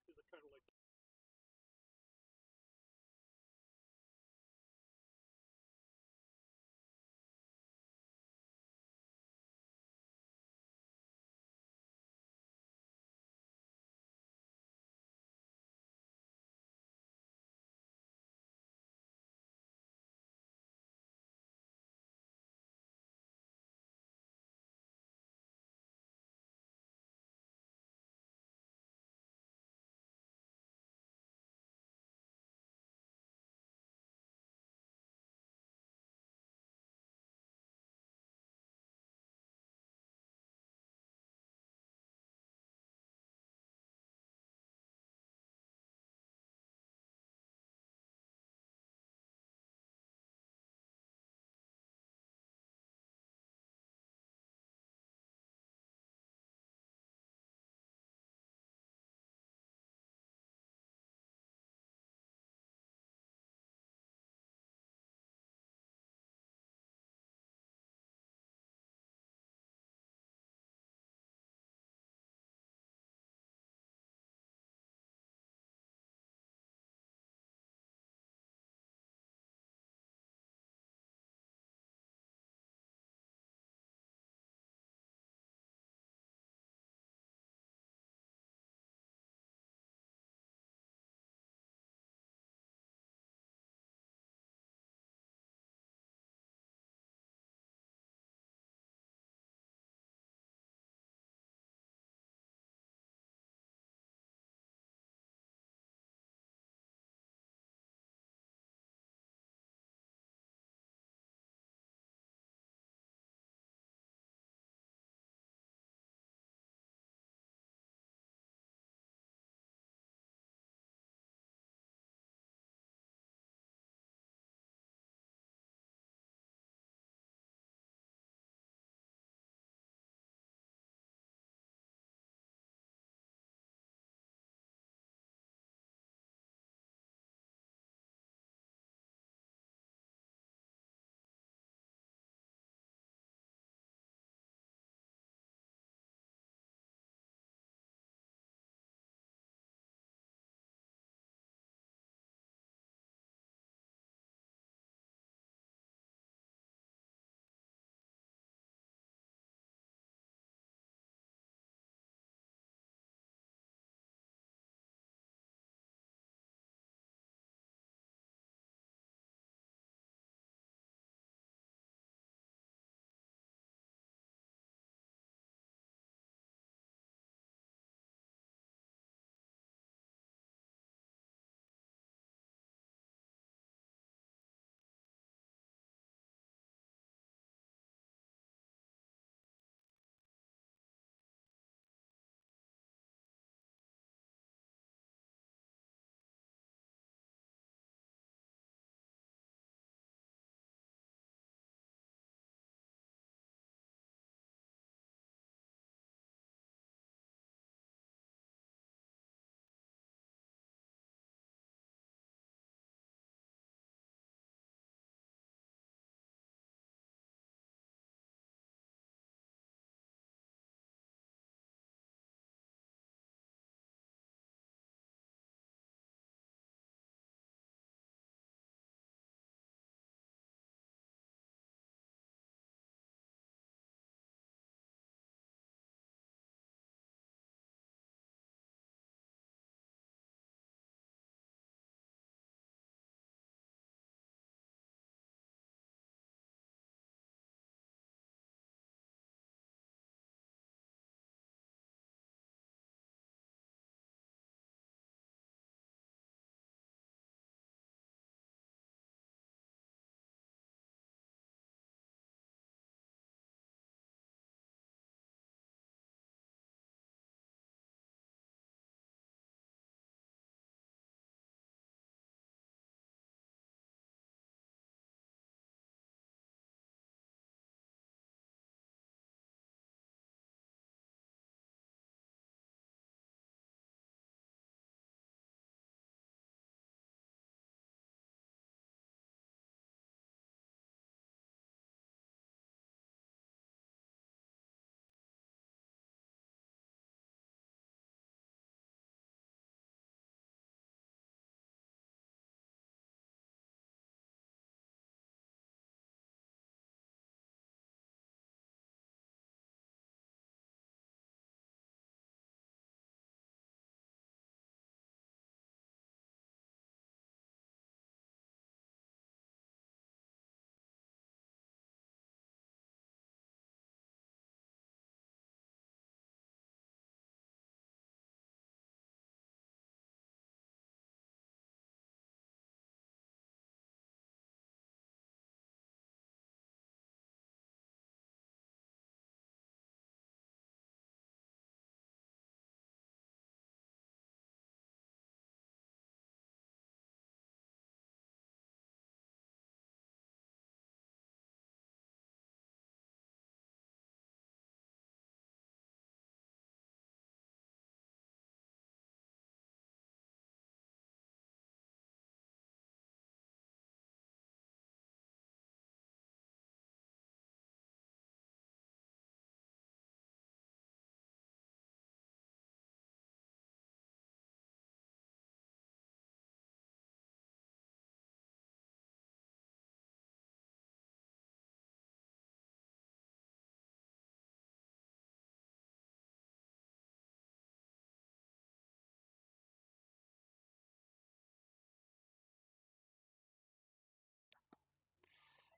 is it kind of like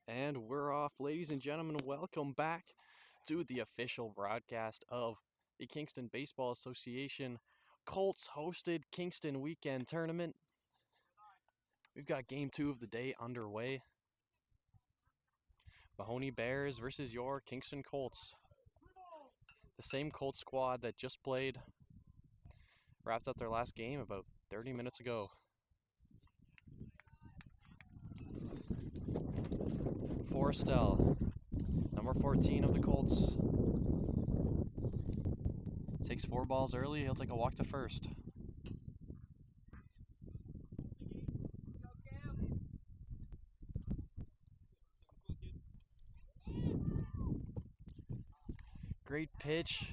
And we're off, ladies and gentlemen. Welcome back to the official broadcast of the Kingston Baseball Association Colts hosted Kingston weekend tournament. We've got game 2 of the day underway. Mohoney Bears versus your Kingston Colts. The same Colts squad that just played, wrapped up their last game about 30 minutes ago. Forrestel, number 14 of the Colts, takes 4 balls early. He'll take a walk to first. Great pitch.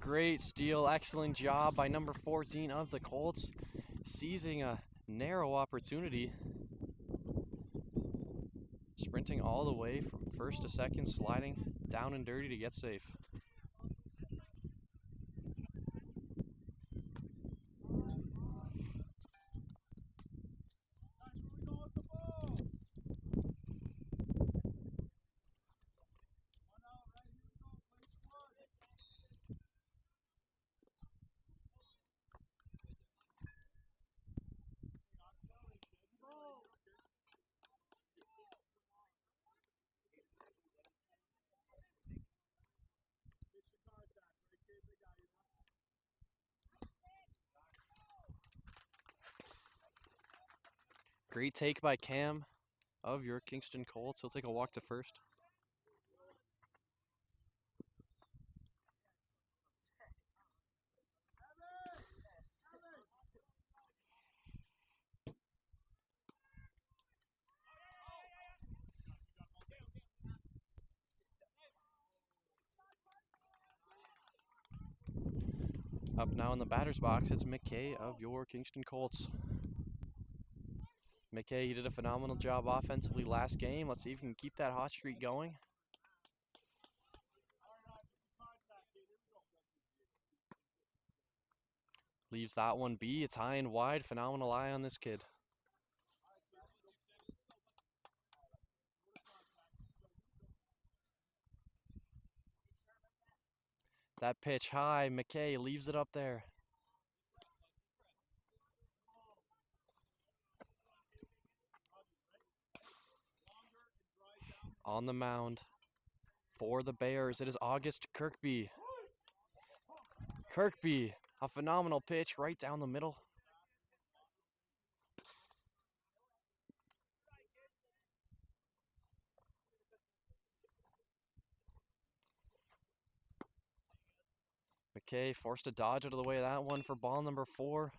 Great steal. Excellent job by number 14 of the Colts, seizing a narrow opportunity. Sprinting all the way from first to second, sliding down and dirty to get safe. Great take by Cam of your Kingston Colts. He'll take a walk to first. Up now in the batter's box, it's McKay of your Kingston Colts. McKay, he did a phenomenal job offensively last game. Let's see if he can keep that hot streak going. Leaves that one be. It's high and wide. Phenomenal eye on this kid. That pitch high. McKay leaves it up there. On the mound for the Bears, it is August Kirkby. Kirkby, a phenomenal pitch right down the middle. McKay forced to dodge out of the way of that one for ball number 4.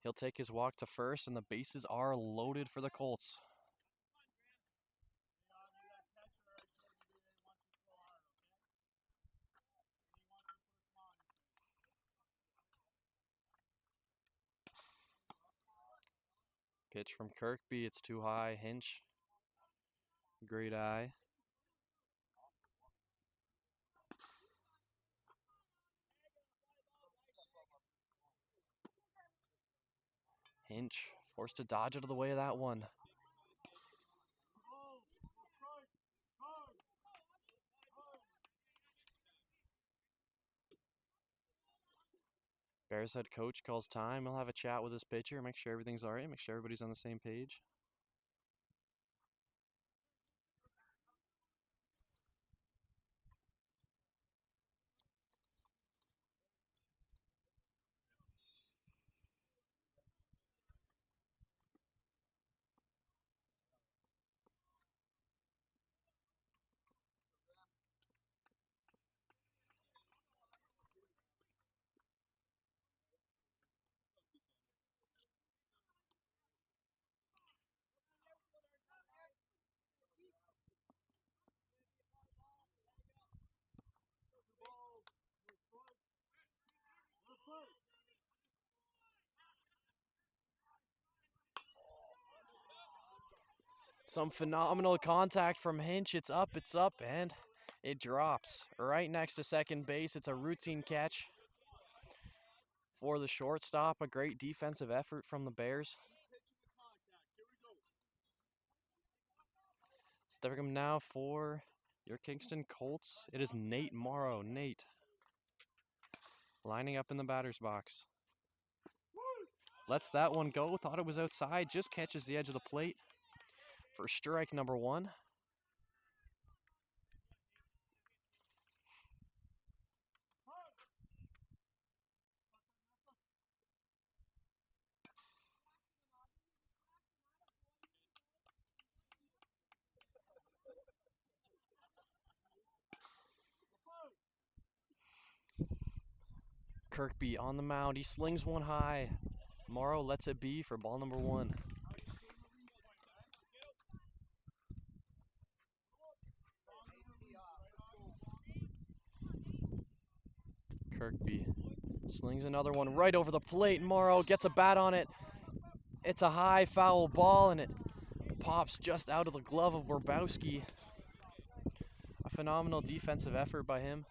He'll take his walk to first, and the bases are loaded for the Colts. Pitch from Kirkby, it's too high. Hinch, great eye. Hinch forced to dodge out of the way of that one. Bears head coach calls time. He'll have a chat with his pitcher, make sure everything's all right, make sure everybody's on the same page. Some phenomenal contact from Hinch. It's up, and it drops right next to second base. It's a routine catch for the shortstop. A great defensive effort from the Bears. Stepping him now for your Kingston Colts. It is Nate Morrow. Nate lining up in the batter's box. Lets that one go. Thought it was outside. Just catches the edge of the plate for strike number 1. Kirkby on the mound. He slings one high. Morrow lets it be for ball number 1. Kirkby slings another one right over the plate. Morrow gets a bat on it. It's a high foul ball and it pops just out of the glove of Werbowski. A phenomenal defensive effort by him.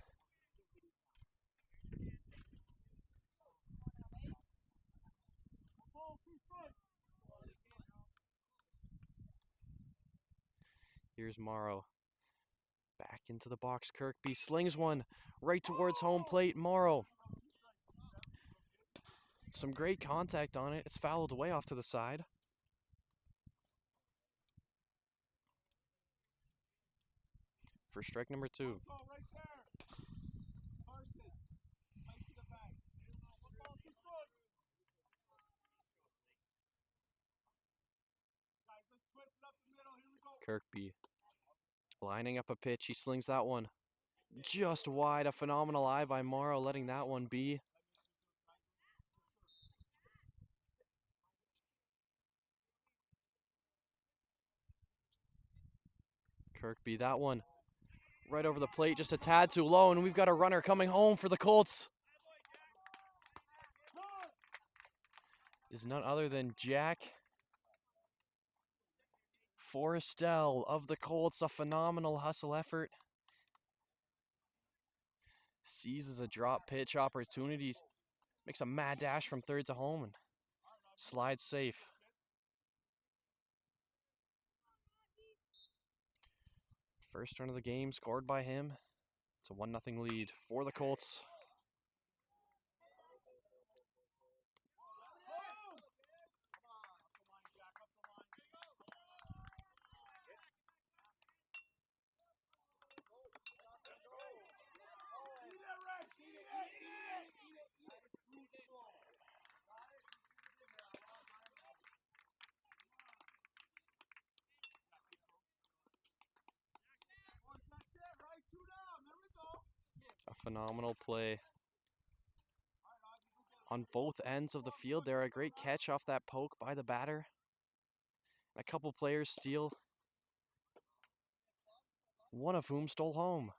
Here's Morrow. Back into the box. Kirkby slings one right towards home plate. Morrow. Some great contact on it. It's fouled way off to the side. For strike number 2. Kirkby lining up a pitch. He slings that one just wide. A phenomenal eye by Morrow, letting that one be. Kirkby, that one right over the plate, just a tad too low, and we've got a runner coming home for the Colts. Is none other than Jack Forrestel of the Colts. A phenomenal hustle effort. Seizes a drop pitch opportunity, makes a mad dash from third to home and slides safe. First run of the game scored by him. It's a 1-0 lead for the Colts. A phenomenal play on both ends of the field there. A great catch off that poke by the batter. A couple players steal, one of whom stole home.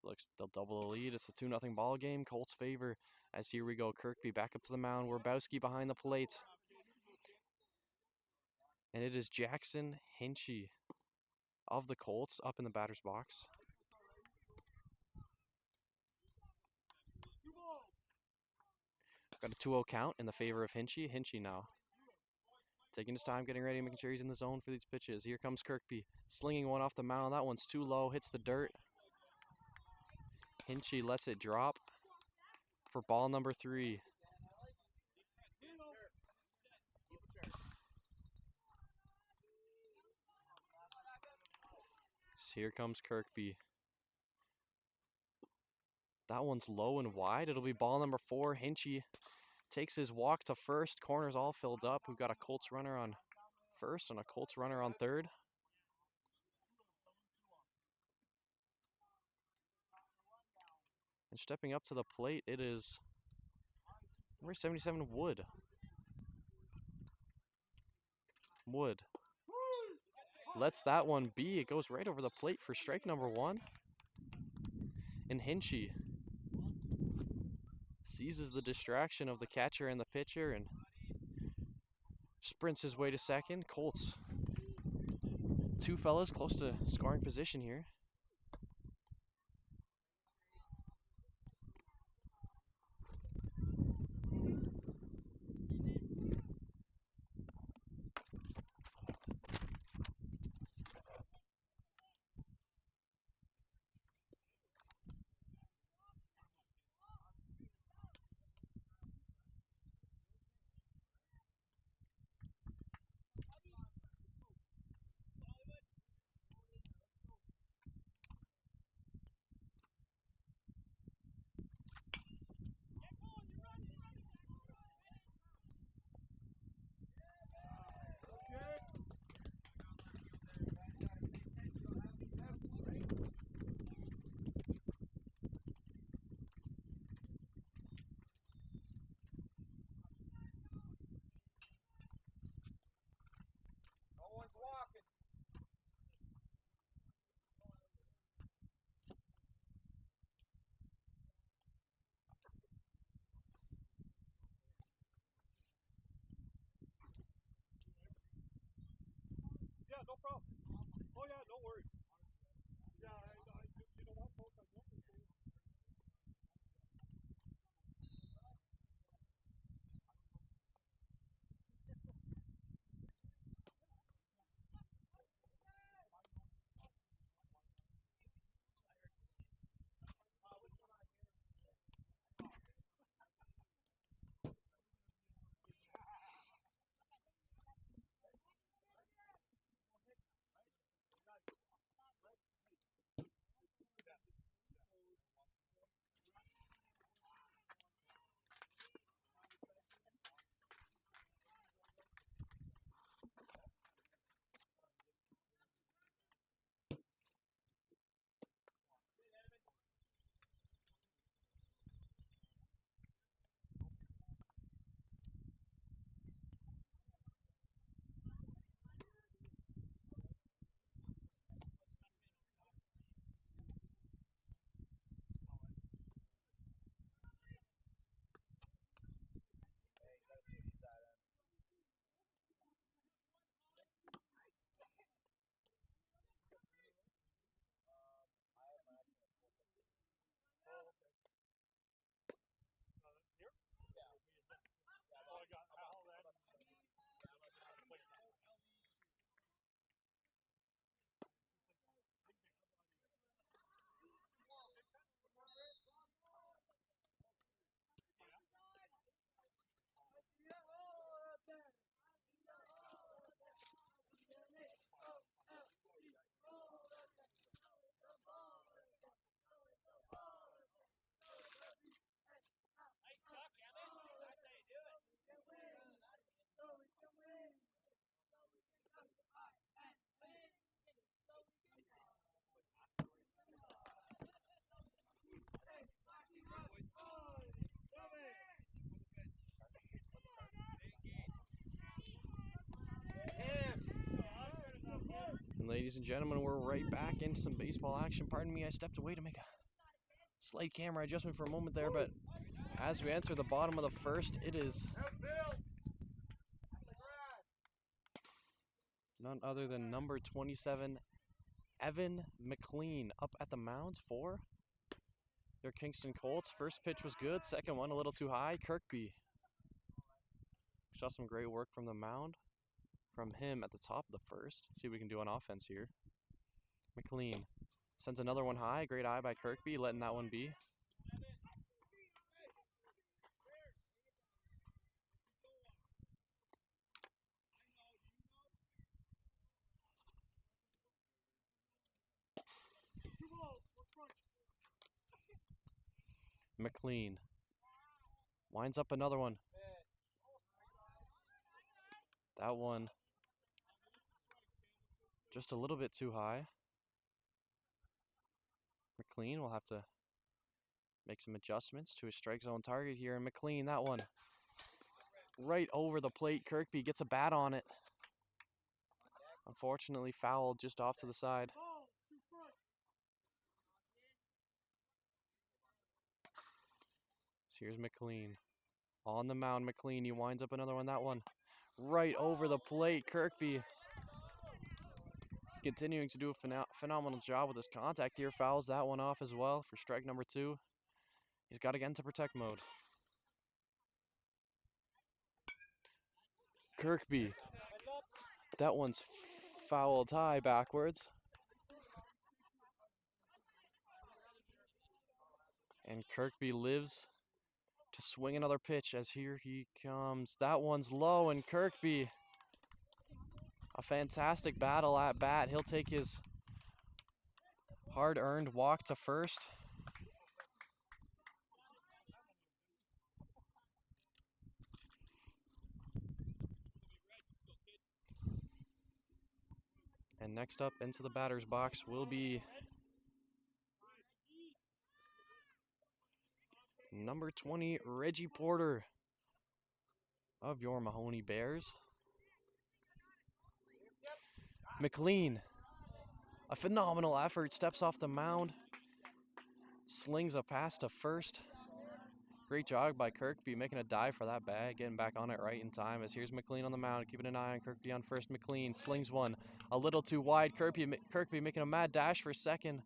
Looks they'll double the lead. It's a 2-0 ball game. Colts favor. As here we go. Kirkby back up to the mound. Werbowski behind the plate. And it is Jackson Hinchy of the Colts up in the batter's box. Got a 2-0 count in the favor of Hinchy. Hinchy now taking his time, getting ready, making sure he's in the zone for these pitches. Here comes Kirkby, slinging one off the mound. That one's too low, hits the dirt. Hinchy lets it drop for ball number 3. So here comes Kirkby. That one's low and wide. It'll be ball number 4. Hinchy takes his walk to first. Corners all filled up. We've got a Colts runner on first and a Colts runner on third. And stepping up to the plate, it is number 77, Wood. Wood lets that one be. It goes right over the plate for strike number 1. And Hinchy seizes the distraction of the catcher and the pitcher and sprints his way to second. Colts, 2 fellas close to scoring position here. And ladies and gentlemen, we're right back into some baseball action. Pardon me, I stepped away to make a slight camera adjustment for a moment there, but as we enter the bottom of the first, it is none other than number 27, Evan McLean, up at the mound for your Kingston Colts. First pitch was good, second one a little too high. Kirkby saw some great work from the mound from him at the top of the first. Let's see what we can do on offense here. McLean sends another one high. Great eye by Kirkby, letting that one be. McLean winds up another one. That one just a little bit too high. McLean will have to make some adjustments to his strike zone target here. And McLean, that one right over the plate. Kirkby gets a bat on it. Unfortunately fouled just off to the side. So here's McLean. On the mound, McLean, he winds up another one. That one right over the plate. Kirkby continuing to do a phenomenal job with his contact here. Fouls that one off as well for strike number 2. He's got to get into protect mode. Kirkby. That one's fouled high backwards. And Kirkby lives to swing another pitch as here he comes. That one's low, and Kirkby, a fantastic battle at bat. He'll take his hard-earned walk to first. And next up into the batter's box will be number 20, Reggie Porter of your Mohoney Bears. McLean, a phenomenal effort, steps off the mound, slings a pass to first. Great jog by Kirkby, making a dive for that bag, getting back on it right in time. As here's McLean on the mound, keeping an eye on Kirkby on first. McLean slings one a little too wide. Kirkby making a mad dash for second.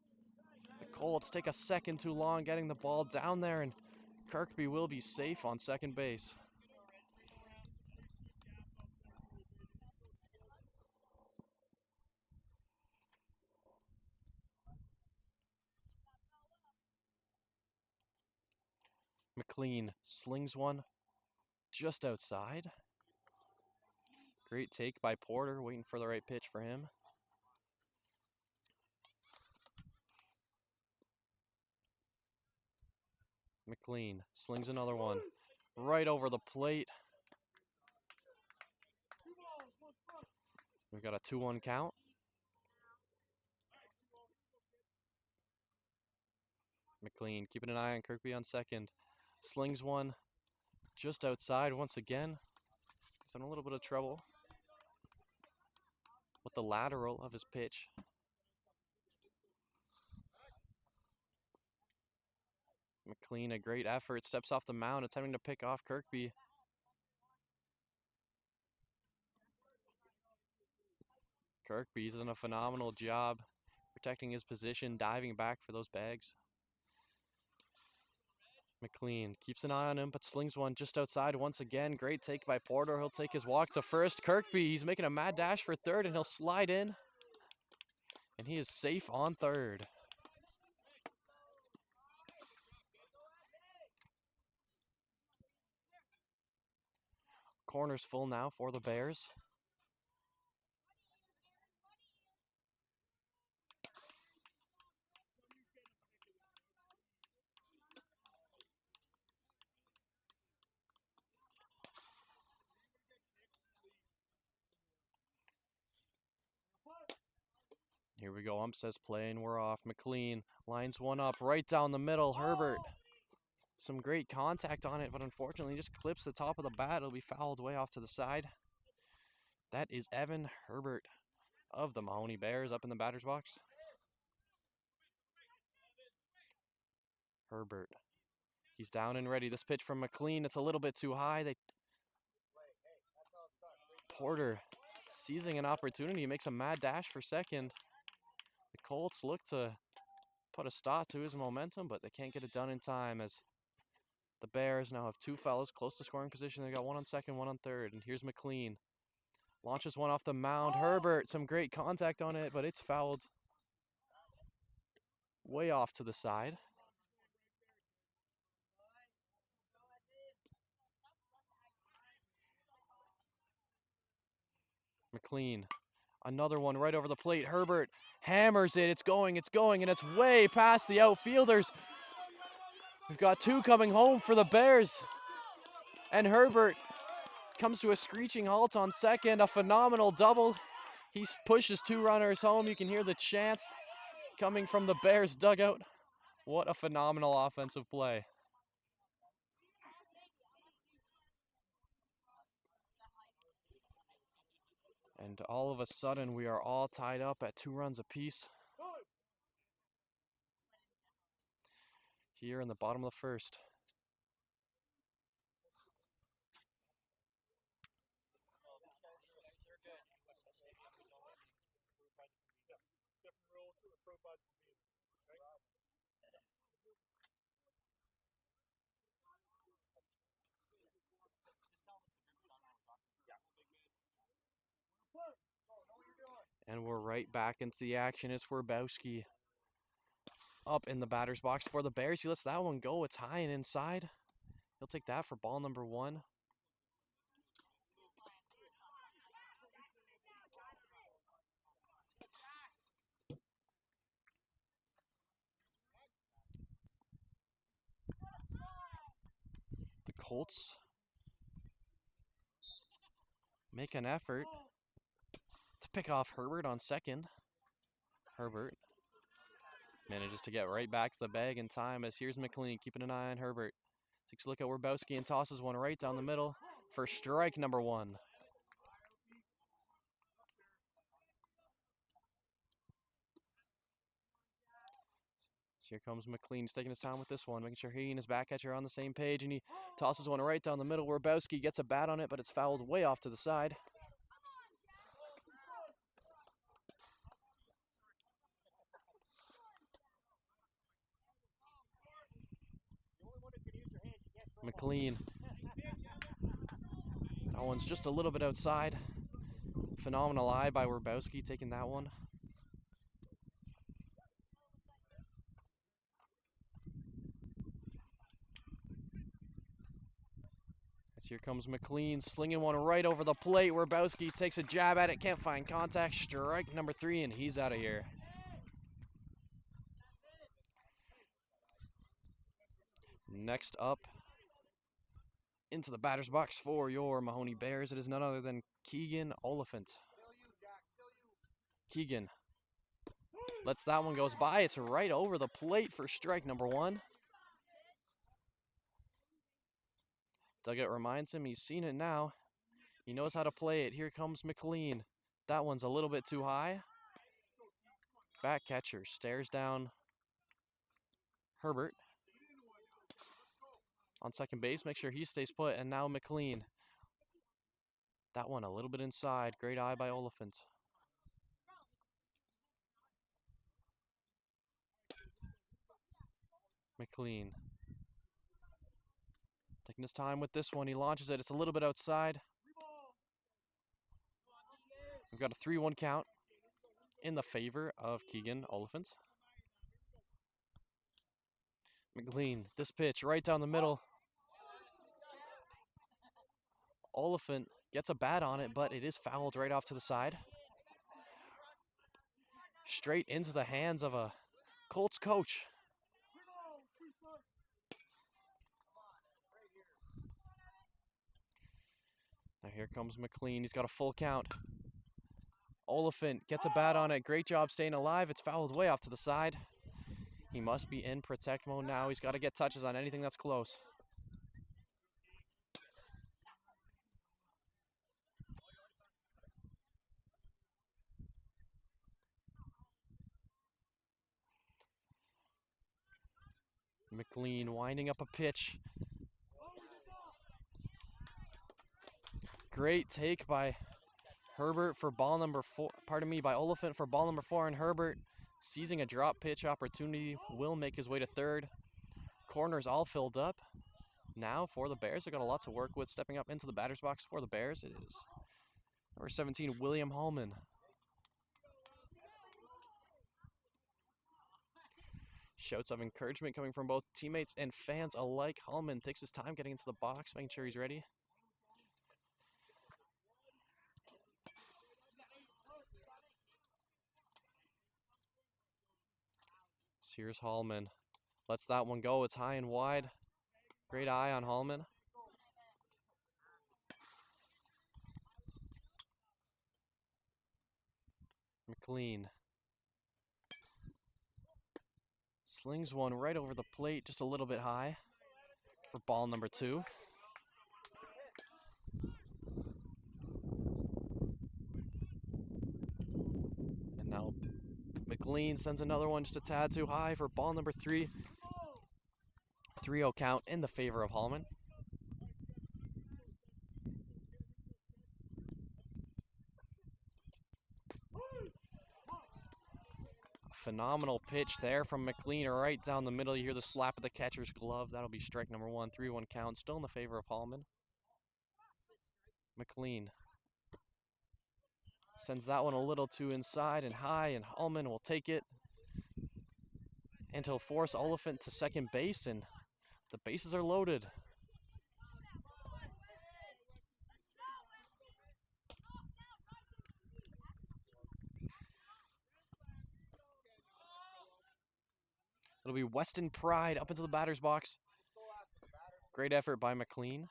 The Colts take a second too long getting the ball down there, and Kirkby will be safe on second base. McLean slings one just outside. Great take by Porter, waiting for the right pitch for him. McLean slings another one right over the plate. We've got a 2-1 count. McLean keeping an eye on Kirkby on second. Slings one just outside once again. He's in a little bit of trouble with the lateral of his pitch. McLean, a great effort, steps off the mound, attempting to pick off Kirkby. Kirkby's done a phenomenal job protecting his position, diving back for those bags. McLean keeps an eye on him, but slings one just outside once again. Great take by Porter. He'll take his walk to first. Kirkby, he's making a mad dash for third, and he'll slide in. And he is safe on third. Corner's full now for the Bears. Here we go, ump says play, and we're off. McLean lines one up right down the middle. Herbert, some great contact on it, but unfortunately just clips the top of the bat. It'll be fouled way off to the side. That is Evan Herbert of the Mohoney Bears up in the batter's box. Herbert, he's down and ready. This pitch from McLean, it's a little bit too high. Porter seizing an opportunity, makes a mad dash for second. The Colts look to put a stop to his momentum, but they can't get it done in time as the Bears now have two fellas close to scoring position. They got one on second, one on third, and here's McLean. Launches one off the mound. Herbert, some great contact on it, but it's fouled way off to the side. McLean, another one right over the plate. Herbert hammers it. It's going, and it's way past the outfielders. We've got two coming home for the Bears. And Herbert comes to a screeching halt on second. A phenomenal double. He pushes two runners home. You can hear the chants coming from the Bears dugout. What a phenomenal offensive play. And all of a sudden, we are all tied up at 2 runs apiece here in the bottom of the first. And we're right back into the action. It's Werbowski up in the batter's box for the Bears. He lets that one go. It's high and inside. He'll take that for ball number 1. The Colts make an effort to pick off Herbert on second. Herbert manages to get right back to the bag in time as here's McLean keeping an eye on Herbert. Takes a look at Werbowski and tosses one right down the middle for strike number 1. Here comes McLean. He's taking his time with this one, making sure he and his back catcher are on the same page, and he tosses one right down the middle. Werbowski gets a bat on it, but it's fouled way off to the side. McLean. That one's just a little bit outside. Phenomenal eye by Werbowski taking that one. As here comes McLean, slinging one right over the plate. Werbowski takes a jab at it, can't find contact. Strike number 3, and he's out of here. Next up, into the batter's box for your Mohoney Bears, it is none other than Keegan Oliphant. Keegan lets that one goes by. It's right over the plate for strike number 1. Dugout reminds him he's seen it now. He knows how to play it. Here comes McLean. That one's a little bit too high. Back catcher stares down Herbert. On second base, make sure he stays put, and now McLean. That one a little bit inside. Great eye by Oliphant. McLean. Taking his time with this one. He launches it. It's a little bit outside. We've got a 3-1 count in the favor of Keegan Oliphant. McLean, this pitch right down the middle. Oliphant gets a bat on it, but it is fouled right off to the side. Straight into the hands of a Colts coach. Now here comes McLean. He's got a full count. Oliphant gets a bat on it. Great job staying alive. It's fouled way off to the side. He must be in protect mode now. He's got to get touches on anything that's close. McLean winding up a pitch. Great take by Herbert for ball number 4. By Oliphant for ball number 4, and Herbert, seizing a drop pitch opportunity, will make his way to third. Corners all filled up. Now for the Bears, they've got a lot to work with. Stepping up into the batter's box for the Bears, it is number 17, William Hallman. Shouts of encouragement coming from both teammates and fans alike. Hallman takes his time getting into the box, making sure he's ready. So here's Hallman. Lets that one go. It's high and wide. Great eye on Hallman. McLean slings one right over the plate, just a little bit high for ball number 2. And now McLean sends another one just a tad too high for ball number 3. 3-0 count in the favor of Hallman. Phenomenal pitch there from McLean right down the middle. You hear the slap of the catcher's glove. That'll be strike number 1. 3-1 count, still in the favor of Hallman. McLean sends that one a little too inside and high, and Hallman will take it. And he'll force Oliphant to second base, and the bases are loaded. It'll be Weston Pride up into the batter's box. Great effort by McLean.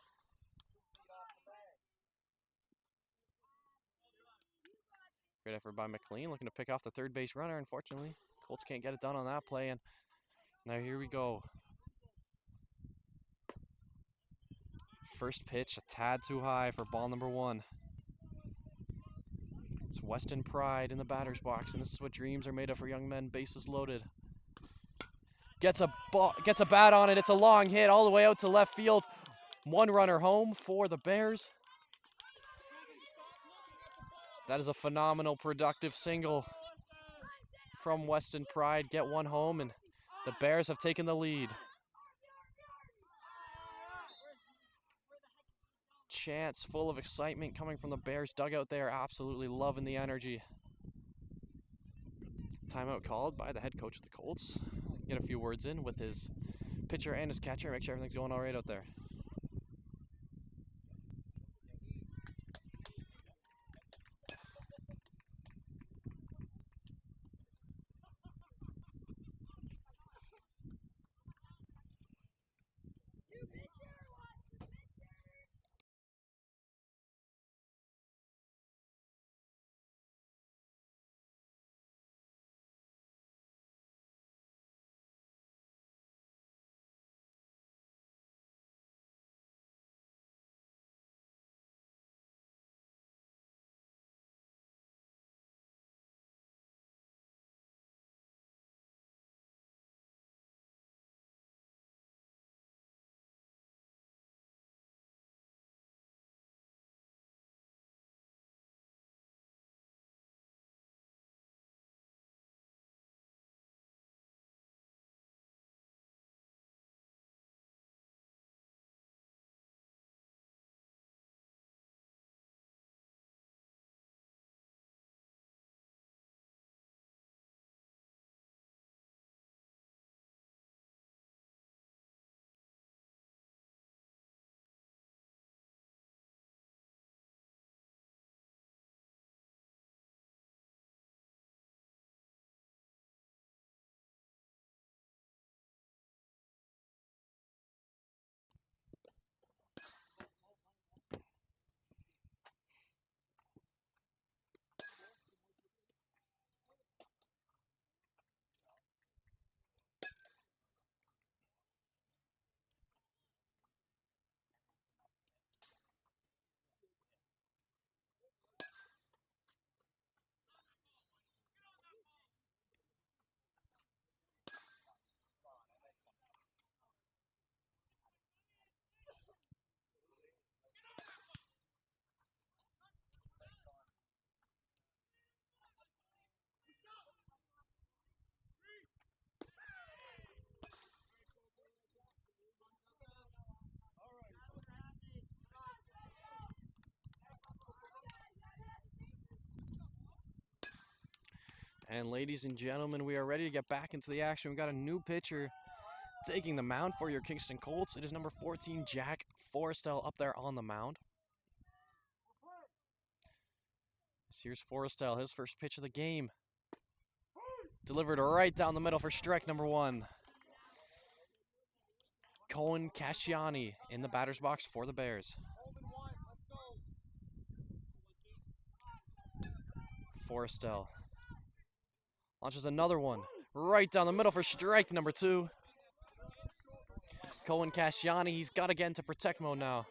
Great effort by McLean, looking to pick off the third base runner. Unfortunately, Colts can't get it done on that play. And now here we go. First pitch, a tad too high for ball number 1. It's Weston Pride in the batter's box, and this is what dreams are made of for young men. Bases loaded. Gets a bat on it. It's a long hit all the way out to left field. One runner home for the Bears. That is a phenomenal, productive single from Weston Pride. Get one home, and the Bears have taken the lead. Chants full of excitement coming from the Bears dugout. They are absolutely loving the energy. Timeout called by the head coach of the Colts. Get a few words in with his pitcher and his catcher. Make sure everything's going all right out there. And ladies and gentlemen, we are ready to get back into the action. We've got a new pitcher taking the mound for your Kingston Colts. It is number 14, Jack Forrestel, up there on the mound. Here's Forrestel, his first pitch of the game. Delivered right down the middle for strike number 1. Cohen Casciani in the batter's box for the Bears. Forrestel launches another one right down the middle for strike number 2. Cohen Casciani, he's got to get into protect mode now.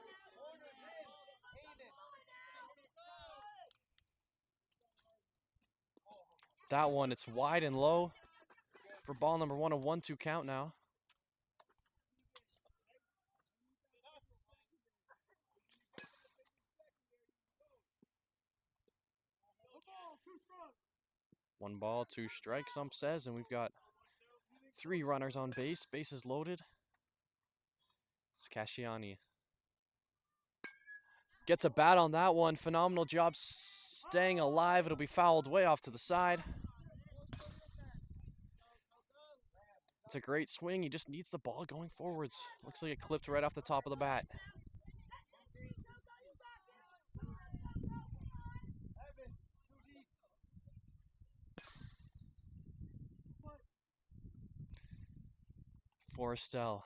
That one, it's wide and low for ball number 1, a 1-2 count now. One ball, 2 strikes, ump says, and we've got 3 runners on base. Bases loaded. It's Casciani. Gets a bat on that one. Phenomenal job staying alive. It'll be fouled way off to the side. It's a great swing. He just needs the ball going forwards. Looks like it clipped right off the top of the bat. Forrestel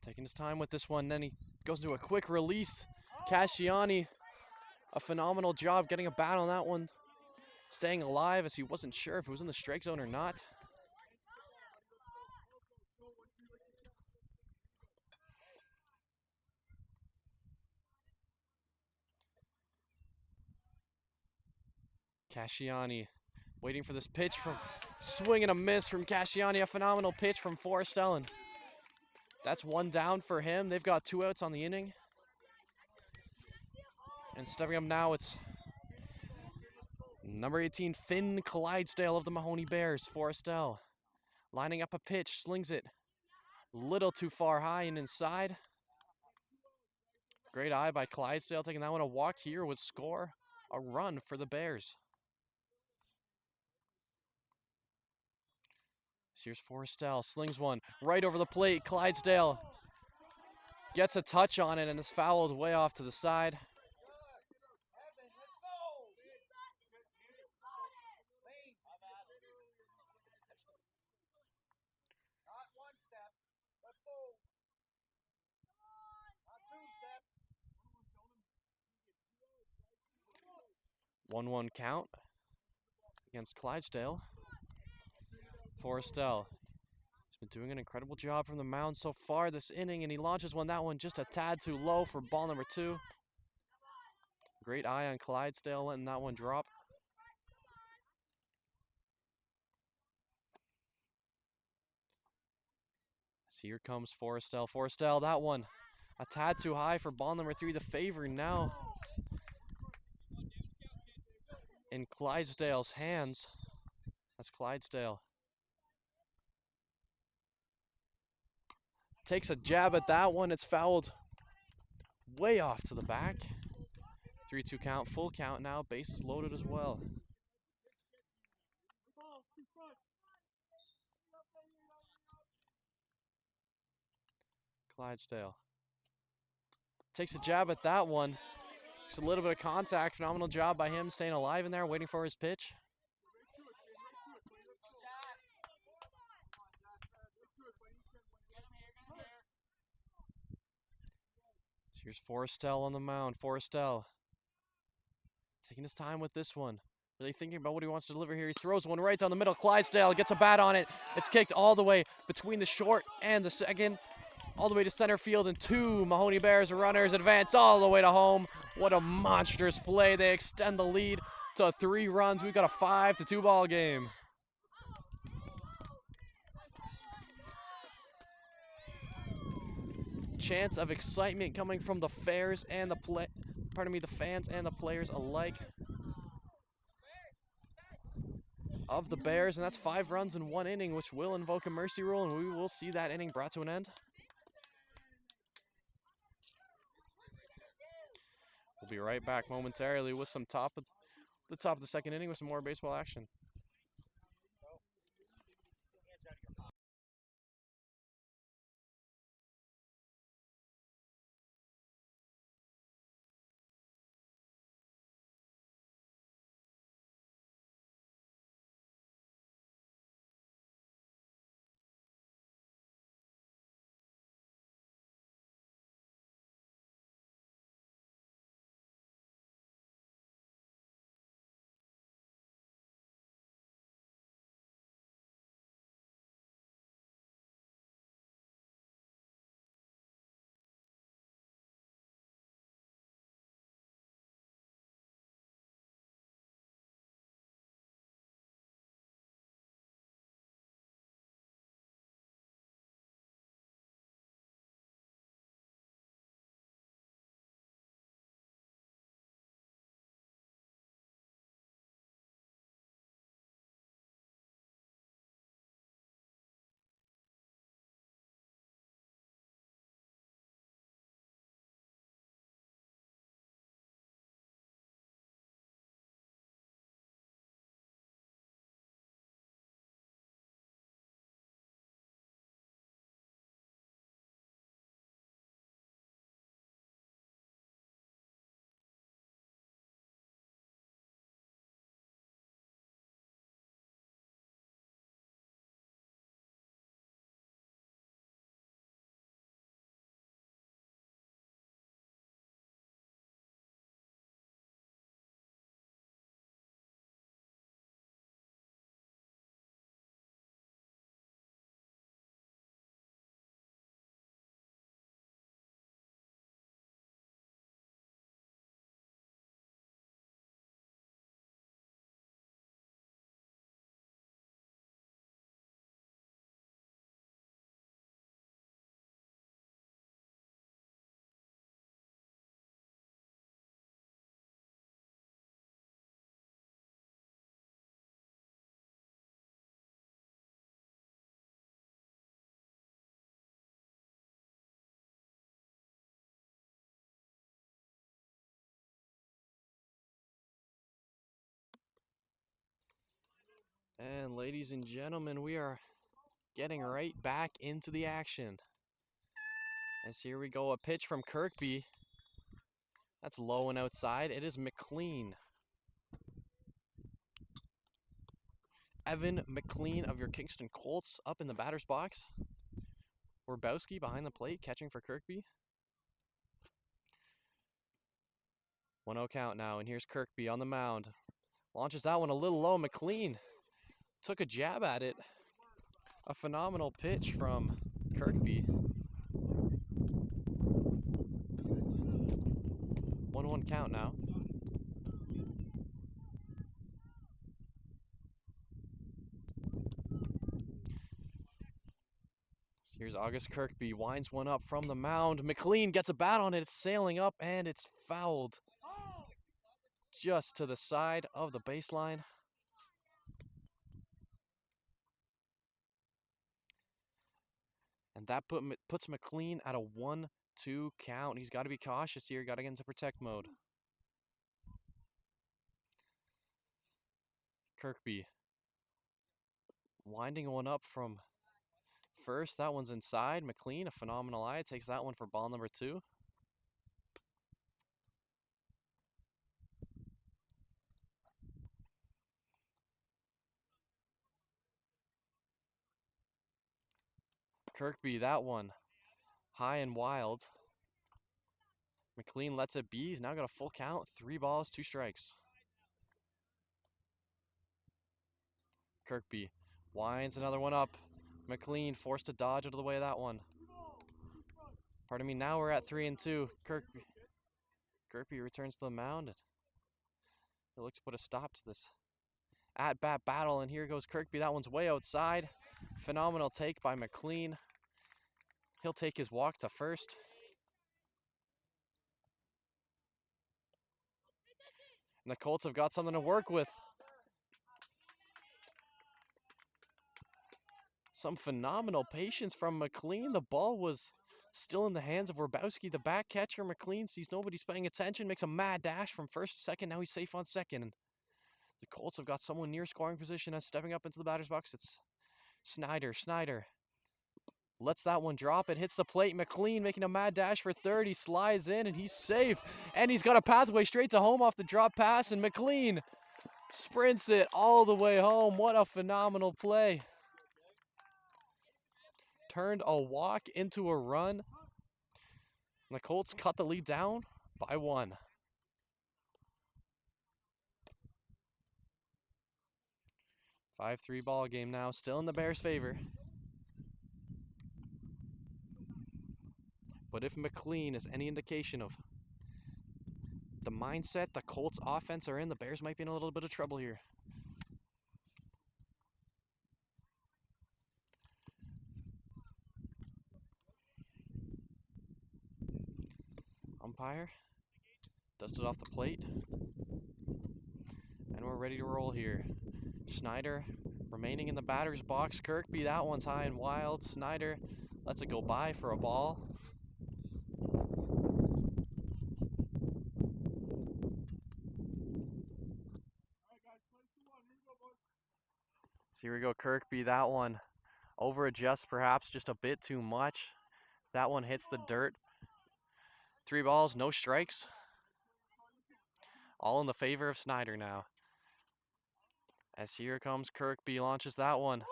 taking his time with this one. Then he goes into a quick release. Casciani, a phenomenal job getting a bat on that one. Staying alive as he wasn't sure if it was in the strike zone or not. Casciani Waiting for this pitch from swing and a miss from Casciani. A phenomenal pitch from Forrest Ellen. That's one down for him. They've got 2 outs on the inning. And stepping up now, it's number 18, Finn Clydesdale of the Mohoney Bears. Forrestel lining up a pitch, slings it little too far high and inside. Great eye by Clydesdale, taking that one. A walk here would score a run for the Bears. Here's Forrestel, slings one right over the plate. Clydesdale gets a touch on it and is fouled way off to the side. One count against Clydesdale. Forrestel has been doing an incredible job from the mound so far this inning, and he launches that one just a tad too low for ball number 2. Great eye on Clydesdale, letting that one drop. So here comes Forrestel. Forrestel, that one a tad too high for ball number 3. The favor now in Clydesdale's hands. That's Clydesdale. Takes a jab at that one. It's fouled way off to the back. 3-2 count, full count now. Bases loaded as well. Clydesdale takes a jab at that one. Just a little bit of contact. Phenomenal job by him staying alive in there, waiting for his pitch. So here's Forrestel on the mound. Forrestel taking his time with this one. Really thinking about what he wants to deliver here. He throws one right down the middle. Clydesdale gets a bat on it. It's kicked all the way between the short and the second, all the way to center field, and 2 Mohoney Bears runners advance all the way to home. What a monstrous play. They extend the lead to 3 runs. We've got a 5-2 ball game. Chants of excitement coming from the fans and the fans and the players alike of the Bears, and that's 5 runs in 1 inning, which will invoke a mercy rule, and we will see that inning brought to an end. We'll be right back momentarily with the top of the second inning with some more baseball action. And ladies and gentlemen, we are getting right back into the action. As here we go, a pitch from Kirkby. That's low and outside. It is McLean. Evan McLean of your Kingston Colts up in the batter's box. Werbowski behind the plate, catching for Kirkby. 1-0 count now, and here's Kirkby on the mound. Launches that one a little low. McLean took a jab at it. A phenomenal pitch from Kirkby. 1-1 count now. Here's August Kirkby, winds one up from the mound. McLean gets a bat on it. It's sailing up, and it's fouled just to the side of the baseline. And that puts McLean at a 1-2 count. He's got to be cautious here. Got to get into protect mode. Kirkby winding one up from first. That one's inside. McLean, a phenomenal eye, takes that one for ball number 2. Kirkby, that one high and wild. McLean lets it be. He's now got a full count. 3 balls, 2 strikes. Kirkby winds another one up. McLean forced to dodge out of the way of that one. Pardon me, now we're at 3-2. Kirkby returns to the mound. He'll look to put a stop to this at-bat battle, and here goes Kirkby. That one's way outside. Phenomenal take by McLean. He'll take his walk to first. And the Colts have got something to work with. Some phenomenal patience from McLean. The ball was still in the hands of Werbowski. The back catcher, McLean, sees nobody's paying attention, makes a mad dash from first to second. Now he's safe on second. The Colts have got someone near scoring position as stepping up into the batter's box. It's Snyder. Snyder lets that one drop. It hits the plate. McLean making a mad dash for third. He slides in and he's safe. And he's got a pathway straight to home off the drop pass. And McLean sprints it all the way home. What a phenomenal play. Turned a walk into a run. And the Colts cut the lead down by 1. 5-3 ball game now, still in the Bears' favor. But if McLean is any indication of the mindset the Colts offense are in, the Bears might be in a little bit of trouble here. Umpire dusted off the plate. And we're ready to roll here. Snyder remaining in the batter's box. Kirkby, that one's high and wild. Snyder lets it go by for a ball. So here we go, Kirkby, that one over adjusts perhaps just a bit too much. That one hits the dirt. 3 balls, no strikes. All in the favor of Snyder now. As here comes Kirkby, launches that one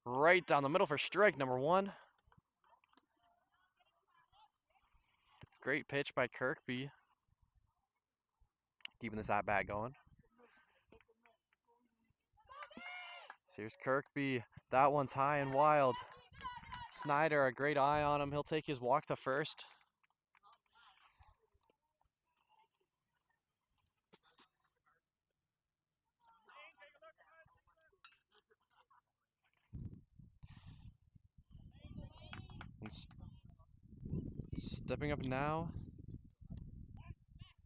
right down the middle for strike number 1. Great pitch by Kirkby. Keeping this at-bat going. So here's Kirkby. That one's high and wild. Snyder, a great eye on him. He'll take his walk to first. And stepping up now,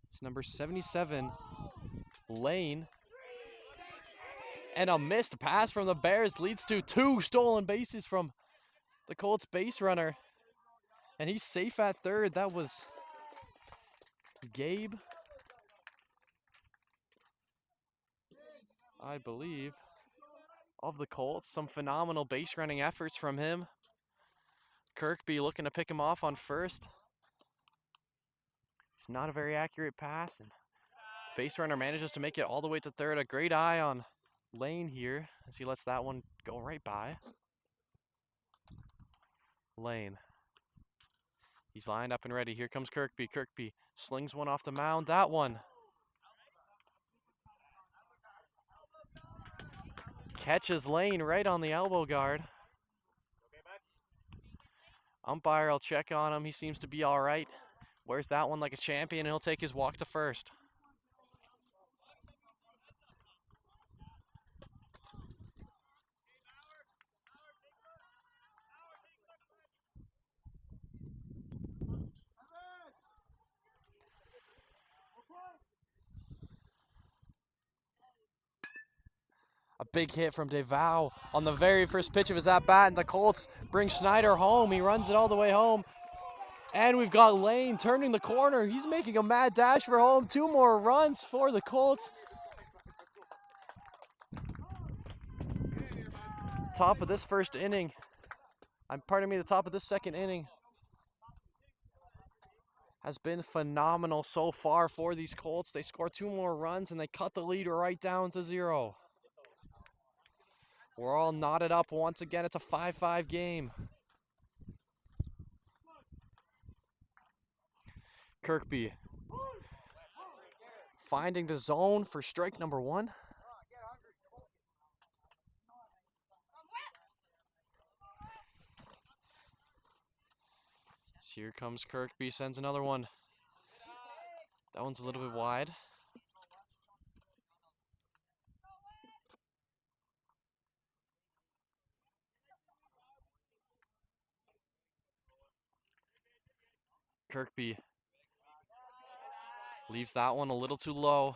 it's number 77, Lane. And a missed pass from the Bears leads to 2 stolen bases from the Colts base runner. And he's safe at third. That was Gabe, I believe. of the Colts. Some phenomenal base running efforts from him. Kirkby looking to pick him off on first. It's not a very accurate pass, and base runner manages to make it all the way to third. A great eye on Lane here as he lets that one go right by. Lane. He's lined up and ready. Here comes Kirkby. Kirkby slings one off the mound. That one catches Lane right on the elbow guard. Umpire will check on him. He seems to be all right. Wears that one like a champion, and he'll take his walk to first. A big hit from DeVow on the very first pitch of his at-bat, and the Colts bring Schneider home. He runs it all the way home. And we've got Lane turning the corner. He's making a mad dash for home. 2 more runs for the Colts. Top of this first inning. The top of this second inning has been phenomenal so far for these Colts. They score 2 more runs, and they cut the lead right down to 0. We're all knotted up once again. It's a 5-5 game. Kirkby finding the zone for strike number 1. Here comes Kirkby, sends another one. That one's a little bit wide. Kirkby leaves that one a little too low.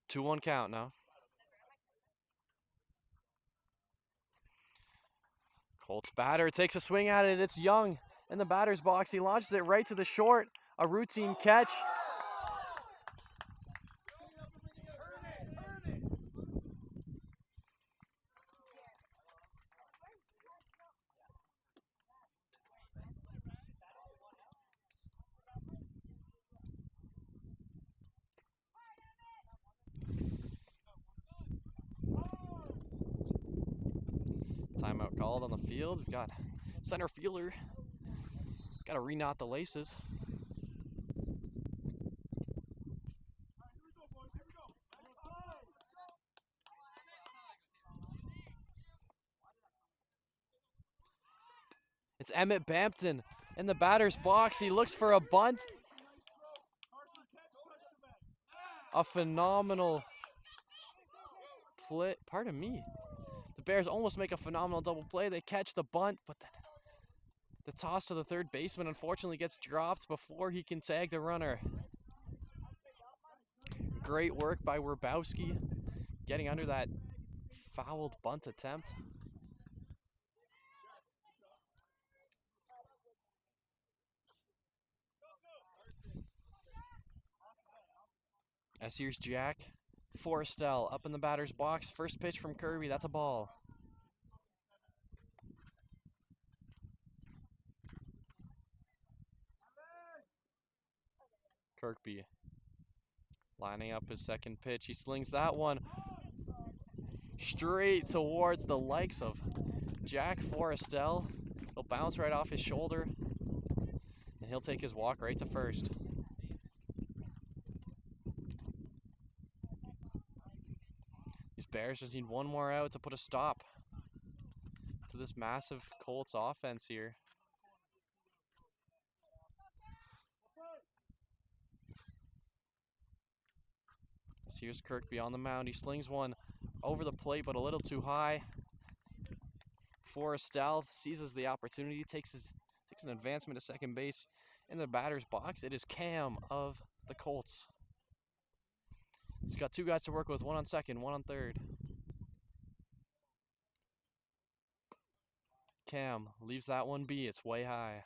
2-1 count now. Colts batter takes a swing at it. It's Young in the batter's box. He launches it right to the short. A routine catch. Timeout called on the field. We've got center fielder. Got to re-knot the laces. It's Emmett Bampton in the batter's box. He looks for a bunt. A phenomenal play. Pardon me. The Bears almost make a phenomenal double play. They catch the bunt, but then the toss to the third baseman unfortunately gets dropped before he can tag the runner. Great work by Werbowski getting under that fouled bunt attempt. As here's Jack Forrestel up in the batter's box. First pitch from Kirby. That's a ball. Kirkby lining up his second pitch. He slings that one straight towards the likes of Jack Forrestel. He'll bounce right off his shoulder, and he'll take his walk right to first. These Bears just need one more out to put a stop to this massive Colts offense here. So here's Kirkby on the mound. He slings one over the plate, but a little too high. Forrestel seizes the opportunity, takes an advancement to second base. In the batter's box, it is Cam of the Colts. He's got 2 guys to work with, 1 on second, 1 on third. Cam leaves that one be. It's way high.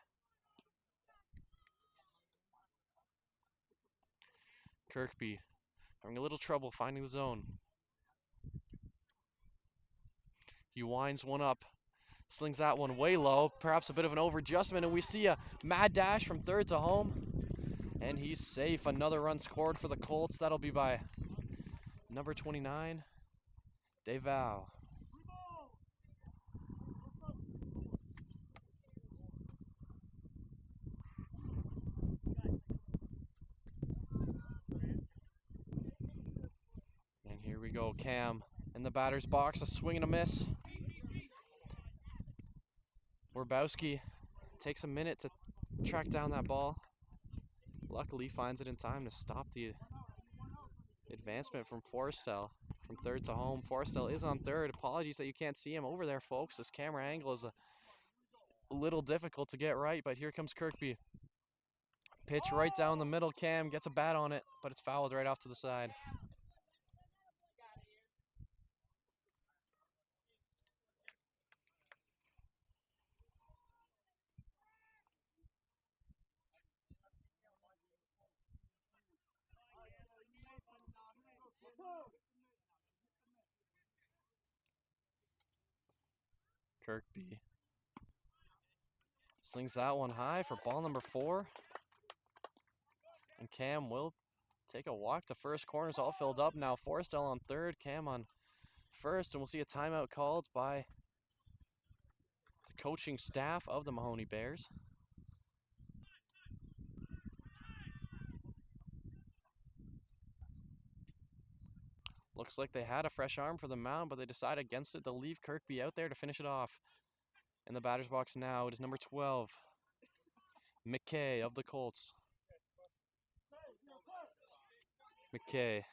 Kirkby Having a little trouble finding the zone. He winds one up. Slings that one way low. Perhaps a bit of an over-adjustment, and we see a mad dash from third to home. And he's safe. Another run scored for the Colts. That'll be by number 29, DeVal. And here we go, Cam in the batter's box, a swing and a miss. Werbowski takes a minute to track down that ball. Luckily finds it in time to stop the advancement from Forrestel from third to home. Forrestel is on third. Apologies that you can't see him over there, folks. This camera angle is a little difficult to get right, but here comes Kirkby. Pitch right down the middle. Cam gets a bat on it, but it's fouled right off to the side. Kirkby slings that one high for ball number 4. And Cam will take a walk to first. Corner's all filled up now. Forrestel on third, Cam on first, and we'll see a timeout called by the coaching staff of the Mohoney Bears. Looks like they had a fresh arm for the mound, but they decide against it. They'll leave Kirkby out there to finish it off. In the batter's box now, it is number 12, McKay of the Colts. McKay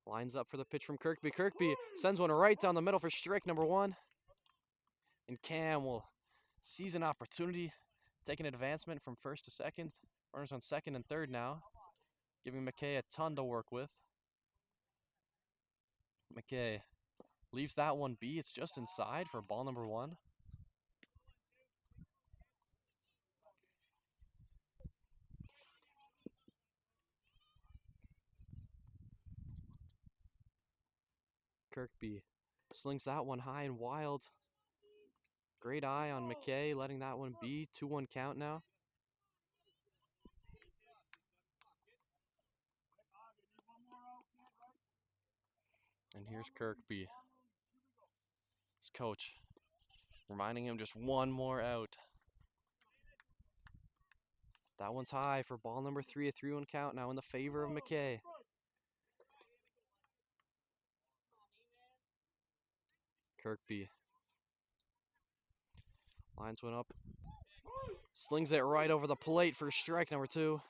lines up for the pitch from Kirkby. Kirkby sends one right down the middle for strike number 1. And Cam will seize an opportunity, take an advancement from first to second. Runners on second and third now, giving McKay a ton to work with. McKay leaves that one be. It's just inside for ball number 1. Kirkby slings that one high and wild. Great eye on McKay, letting that one be. 2-1 count now. And here's Kirkby. His coach reminding him just one more out. That one's high for ball number 3, a 3-1 count now in the favor of McKay. Kirkby lines one up, slings it right over the plate for strike number 2.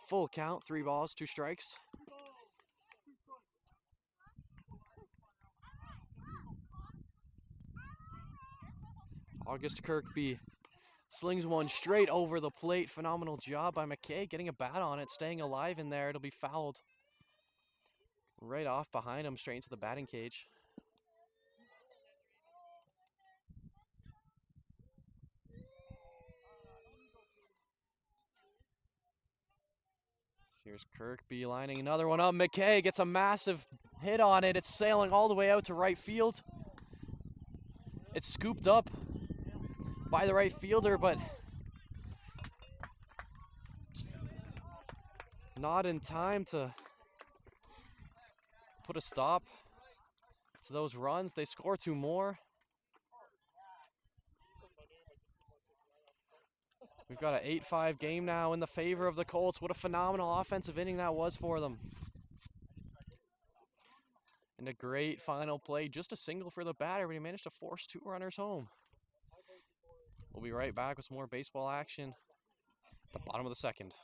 Full count, 3 balls, 2 strikes. August Kirkby slings one straight over the plate. Phenomenal job by McKay, getting a bat on it, staying alive in there. It'll be fouled right off behind him, straight into the batting cage. Here's Kirkby lining another one up. McKay gets a massive hit on it. It's sailing all the way out to right field. It's scooped up by the right fielder, but not in time to put a stop to those runs. They score 2 more. We've got an 8-5 game now in the favor of the Colts. What a phenomenal offensive inning that was for them. And a great final play. Just a single for the batter, but he managed to force 2 runners home. We'll be right back with some more baseball action at the bottom of the second.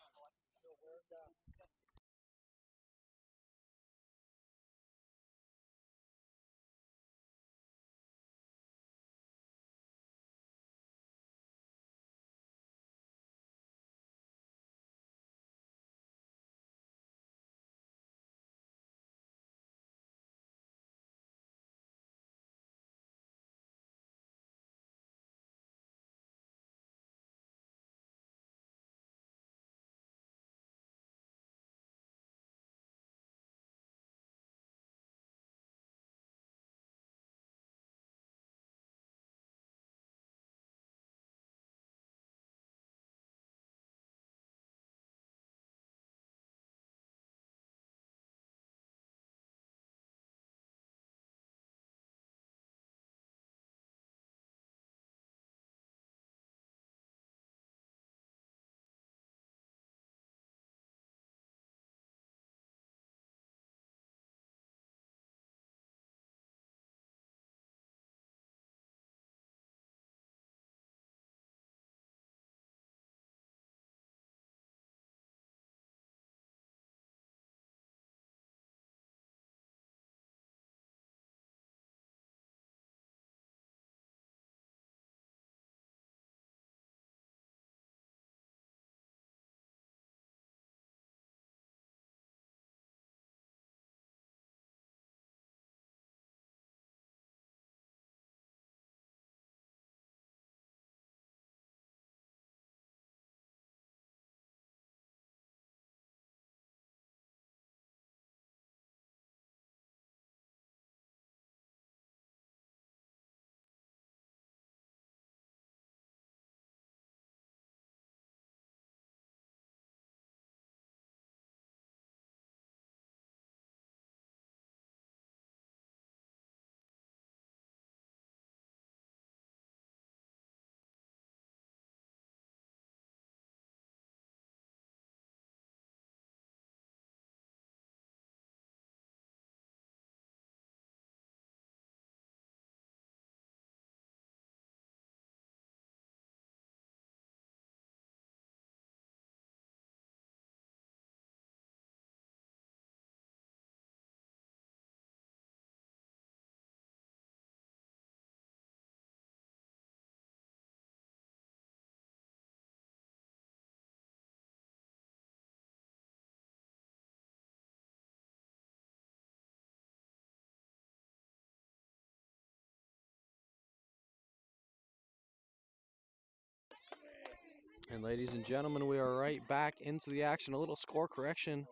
And ladies and gentlemen, we are right back into the action. A little score correction.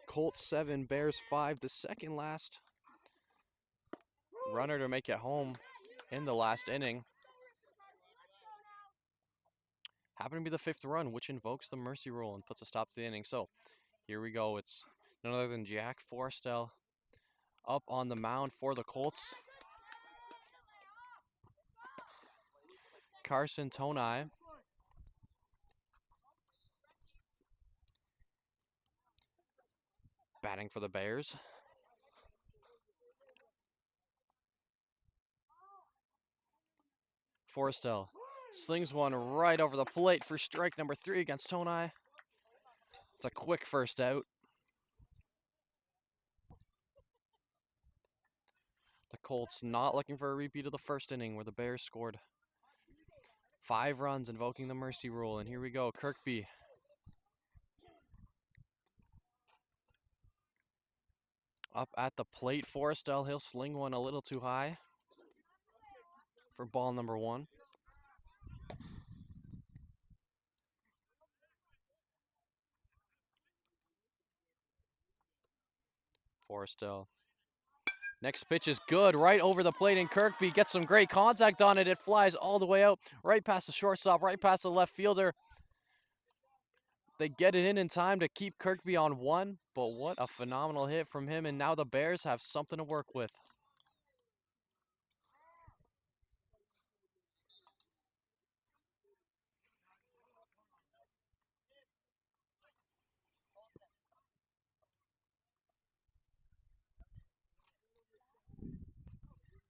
Colts 7, Bears 5. The second last runner to make it home in the last inning happened to be the fifth run, which invokes the mercy rule and puts a stop to the inning. So here we go. It's none other than Jack Forrestel up on the mound for the Colts. Carson Tonai batting for the Bears. Forrestel slings one right over the plate for strike number 3 against Tonai. It's a quick first out. The Colts not looking for a repeat of the first inning where the Bears scored 5 runs invoking the mercy rule. And here we go, Kirkby. Up at the plate, Forrestel, he'll sling one a little too high for ball number 1. Forrestel. Next pitch is good, right over the plate, and Kirkby gets some great contact on it. It flies all the way out, right past the shortstop, right past the left fielder. They get it in time to keep Kirkby on 1, but what a phenomenal hit from him, and now the Bears have something to work with.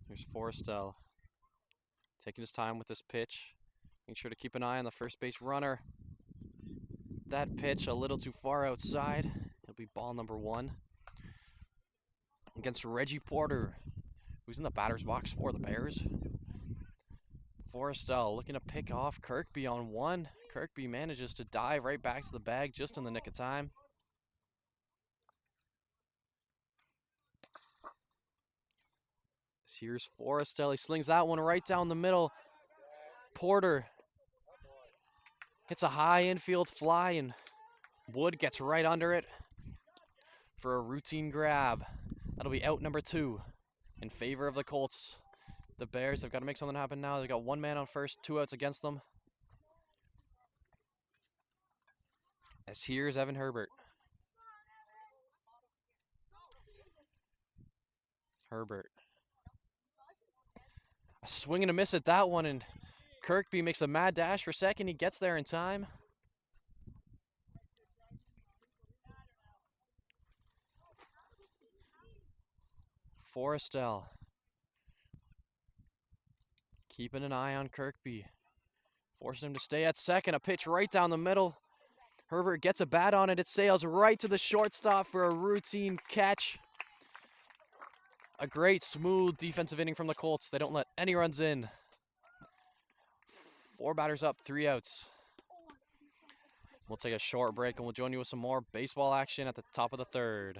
Here's Forrestel taking his time with this pitch. Make sure to keep an eye on the first base runner. That pitch a little too far outside. It'll be ball number 1 against Reggie Porter, who's in the batter's box for the Bears. Forrestel looking to pick off Kirkby on 1. Kirkby manages to dive right back to the bag just in the nick of time. Here's Forrestel. He slings that one right down the middle. Porter hits a high infield fly, and Wood gets right under it for a routine grab. That'll be out number 2 in favor of the Colts. The Bears have got to make something happen now. They've got 1 man on first, 2 outs against them. As here's Evan Herbert. Herbert. A swing and a miss at that one, and Kirkby makes a mad dash for second. He gets there in time. Forrestel keeping an eye on Kirkby, forcing him to stay at second. A pitch right down the middle. Herbert gets a bat on it. It sails right to the shortstop for a routine catch. A great, smooth defensive inning from the Colts. They don't let any runs in. 4 batters up, 3 outs. We'll take a short break and we'll join you with some more baseball action at the top of the 3rd.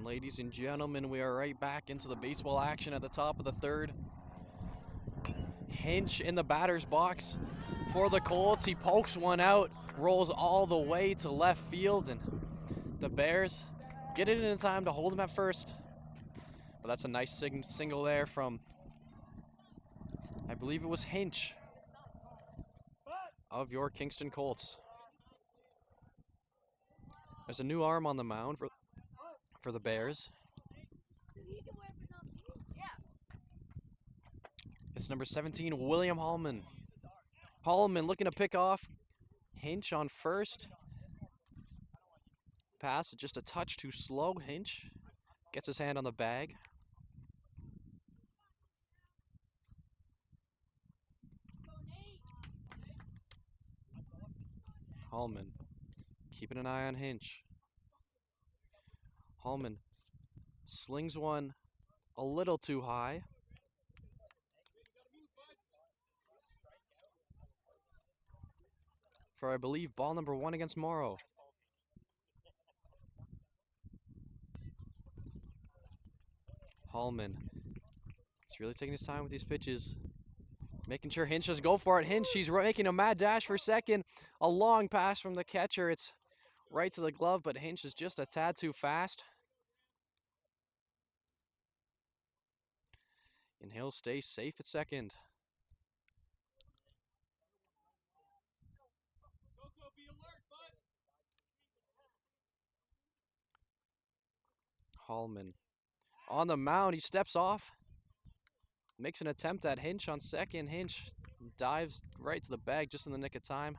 Ladies and gentlemen, we are right back into the baseball action at the top of the third. Hinch in the batter's box for the Colts. He pokes one out, rolls all the way to left field, and the Bears get it in time to hold him at first. But that's a nice single there from, I believe it was Hinch of your Kingston Colts. There's a new arm on the mound for the Bears. It's number 17, William Hallman. Hallman looking to pick off. Hinch on first. Pass just a touch too slow. Hinch gets his hand on the bag. Hallman keeping an eye on Hinch. Hallman slings one a little too high. For, I believe, ball number 1 against Morrow. Hallman is really taking his time with these pitches. Making sure Hinch doesn't go for it. Hinch, he's making a mad dash for second. A long pass from the catcher. It's right to the glove, but Hinch is just a tad too fast. And he'll stay safe at second. Hallman on the mound. He steps off. Makes an attempt at Hinch on second. Hinch dives right to the bag just in the nick of time.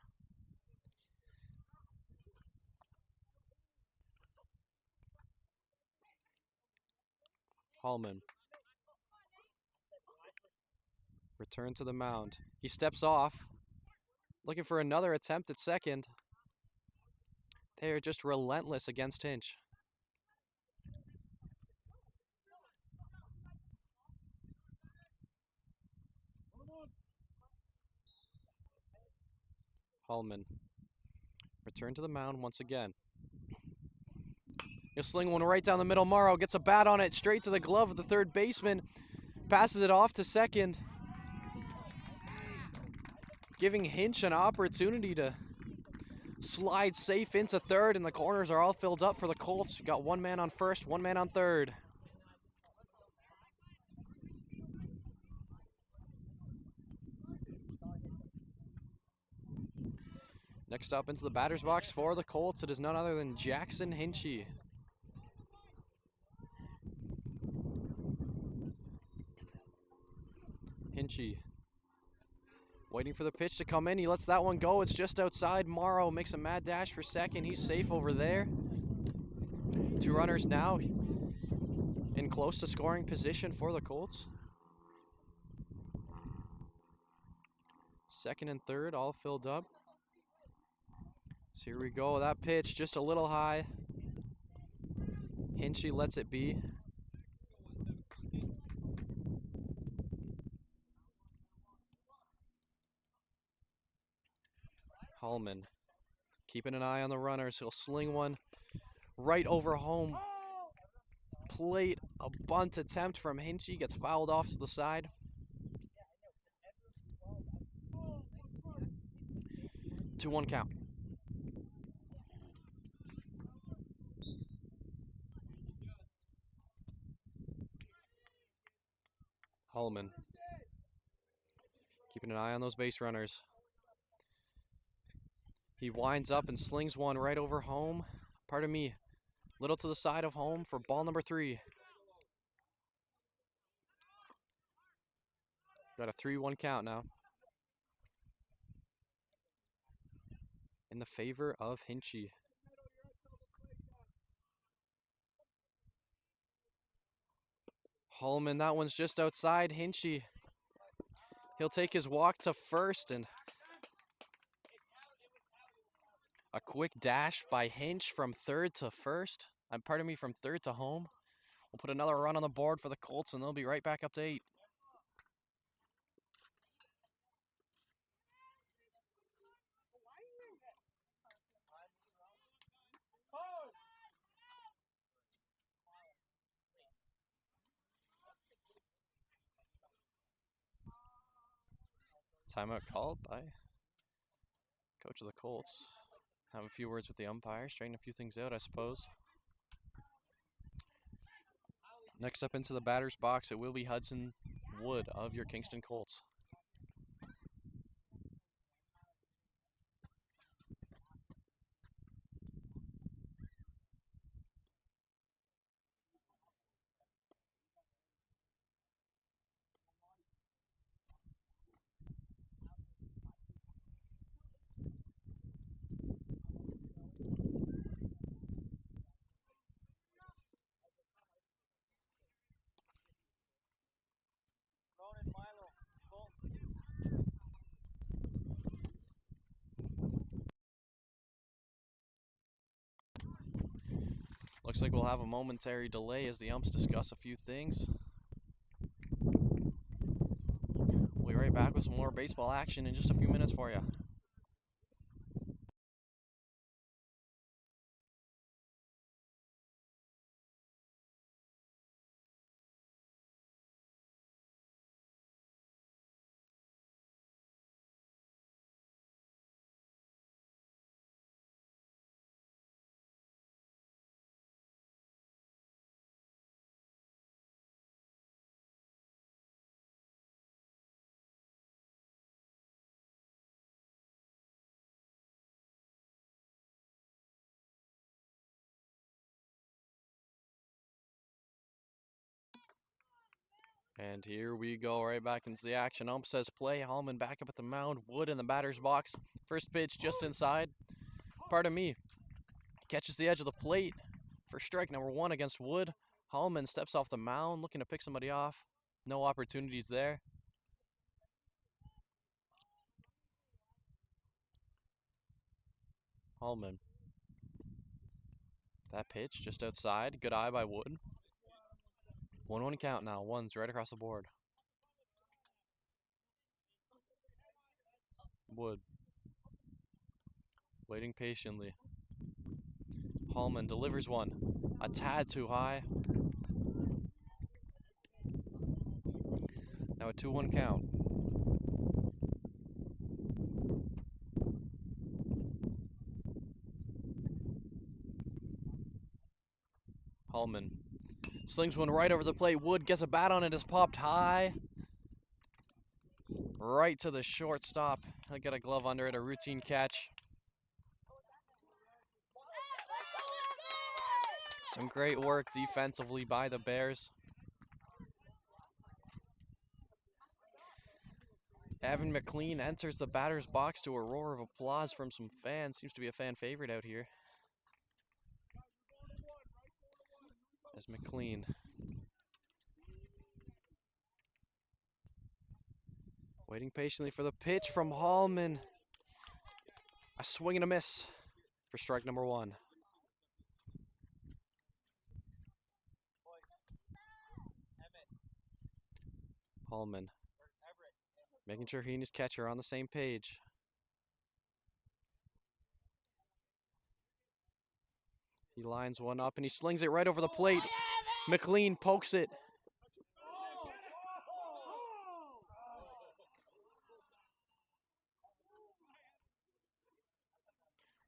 Hallman. Return to the mound. He steps off. Looking for another attempt at second. They are just relentless against Hinch. Hallman. Return to the mound once again. He'll sling one right down the middle. Morrow gets a bat on it straight to the glove of the third baseman. Passes it off to second. Giving Hinch an opportunity to slide safe into third, and the corners are all filled up for the Colts. You got one man on first, one man on third. Next up into the batter's box for the Colts, it is none other than Jackson Hinchy. Hinchy waiting for the pitch to come in. He lets that one go. It's just outside. Morrow makes a mad dash for second. He's safe over there. 2 runners now in close to scoring position for the Colts. Second and third all filled up. So here we go. That pitch just a little high. Hinchy lets it be. Hallman keeping an eye on the runners. He'll sling one right over home plate. A bunt attempt from Hinchy gets fouled off to the side. Two one count. Hallman keeping an eye on those base runners. He winds up and slings one right over home. Pardon me, little to the side of home for ball number 3. Got a 3-1 count now. In the favor of Hinchy. Hallman, that one's just outside. Hinchy, he'll take his walk to first, and a quick dash by Hinch from third to first. Pardon me, from third to home. We'll put another run on the board for the Colts, and they'll be right back up to 8. Timeout called by coach of the Colts. Have a few words with the umpire, straighten a few things out, I suppose. Next up into the batter's box, it will be Hudson Wood of your Kingston Colts. Looks like we'll have a momentary delay as the umps discuss a few things. We'll be right back with some more baseball action in just a few minutes for you. And here we go, right back into the action. Ump says play. Hallman back up at the mound. Wood in the batter's box. First pitch just inside. Pardon me. Catches the edge of the plate for strike number 1 against Wood. Hallman steps off the mound, looking to pick somebody off. No opportunities there. Hallman. That pitch just outside. Good eye by Wood. 1-1 count now. One's right across the board. Wood. Waiting patiently. Hallman delivers one. A tad too high. Now a 2-1 count. Hallman slings one right over the plate. Wood gets a bat on it. It's popped high. Right to the shortstop. He'll get a glove under it. A routine catch. Some great work defensively by the Bears. Evan McLean enters the batter's box to a roar of applause from some fans. Seems to be a fan favorite out here. As McLean waiting patiently for the pitch from Hallman. A swing and a miss for strike number 1. Hallman making sure he and his catcher are on the same page. He lines one up and he slings it right over the plate. McLean pokes it.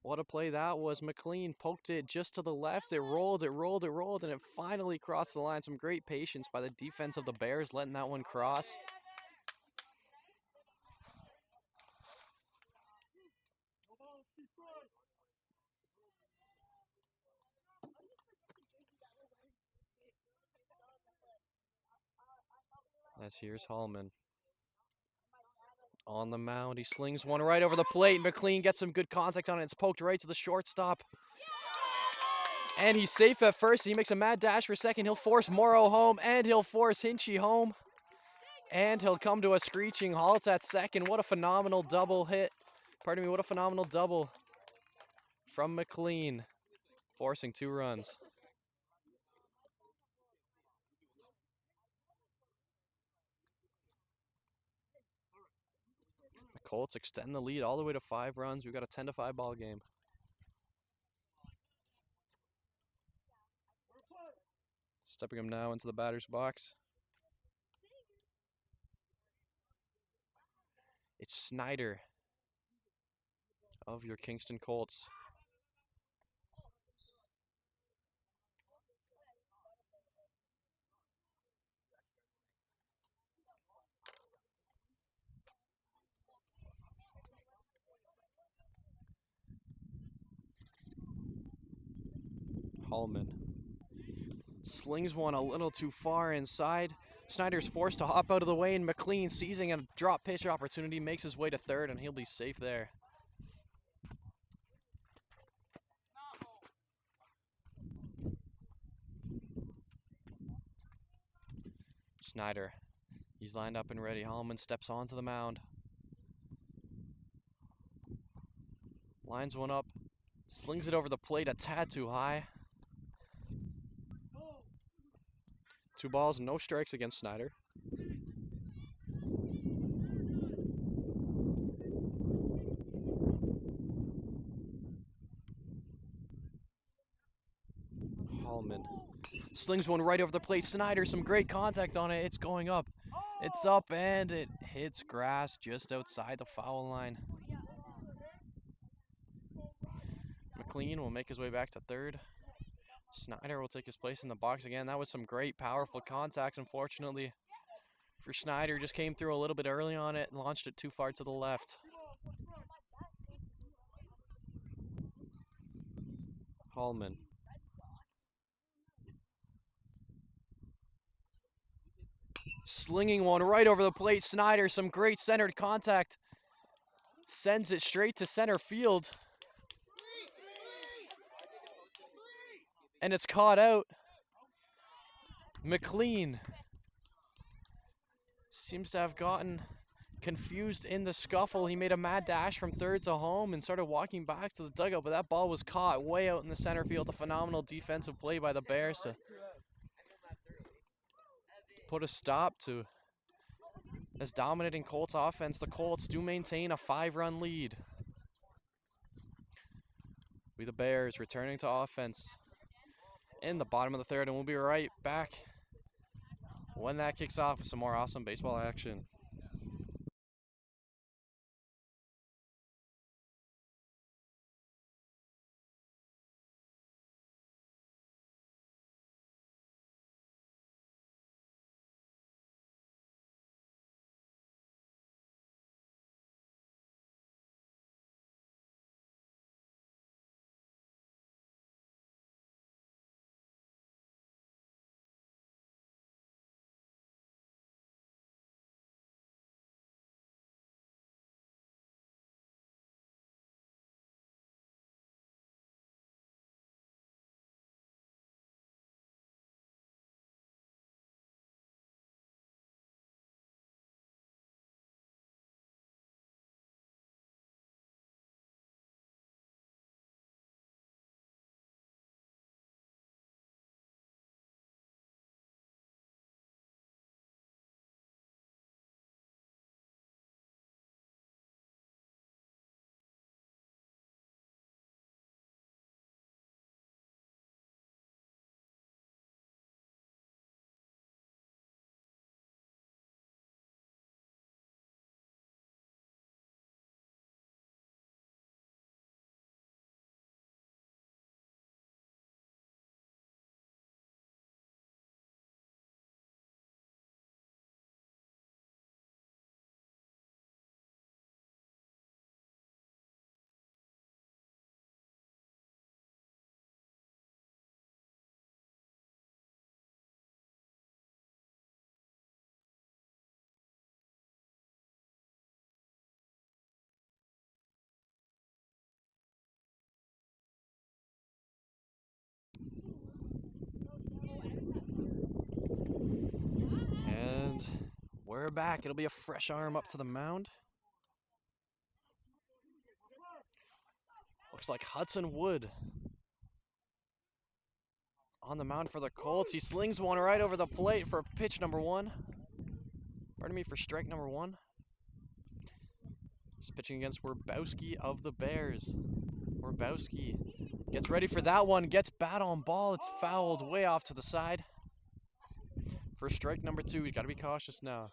What a play that was. McLean poked it just to the left. It rolled, and it finally crossed the line. Some great patience by the defense of the Bears letting that one cross. As here's Hallman. On the mound, he slings one right over the plate. McLean gets some good contact on it. It's poked right to the shortstop. And he's safe at first. He makes a mad dash for second. He'll force Morrow home, and he'll force Hinchy home. And he'll come to a screeching halt at second. What a phenomenal double hit. Pardon me, what a phenomenal double from McLean, forcing 2 runs. The Colts extend the lead all the way to 5 runs. We've got a 10-5 ball game. Stepping him now into the batter's box It's Snyder of your Kingston Colts. Hallman slings one a little too far inside. Snyder's forced to hop out of the way, and McLean, seizing a drop pitch opportunity, makes his way to third, and he'll be safe there. Snyder, he's lined up and ready. Hallman steps onto the mound. Lines one up, slings it over the plate a tad too high. 2 balls, no strikes against Snyder. Hallman slings one right over the plate. Snyder, some great contact on it. It's going up. It's up, and it hits grass just outside the foul line. McLean will make his way back to third. Snyder will take his place in the box again. That was some great, powerful contact. Unfortunately for Snyder, just came through a little bit early on it and launched it too far to the left. Hallman. Slinging one right over the plate. Snyder, some great centered contact. Sends it straight to center field. And it's caught out. McLean seems to have gotten confused in the scuffle. He made a mad dash from third to home and started walking back to the dugout, but that ball was caught way out in the center field. A phenomenal defensive play by the Bears to put a stop to this dominating Colts offense. The Colts do maintain a 5-run lead. We the Bears returning to offense in the bottom of the third, and we'll be right back when that kicks off with some more awesome baseball action. And we're back. It'll be a fresh arm up to the mound. Looks like Hudson Wood on the mound for the Colts. He slings one right over the plate for pitch number 1. Pardon me, for strike number 1. He's pitching against Werbowski of the Bears. Werbowski gets ready for that one, gets bat on ball. It's fouled way off to the side. For strike number 2, he's got to be cautious now.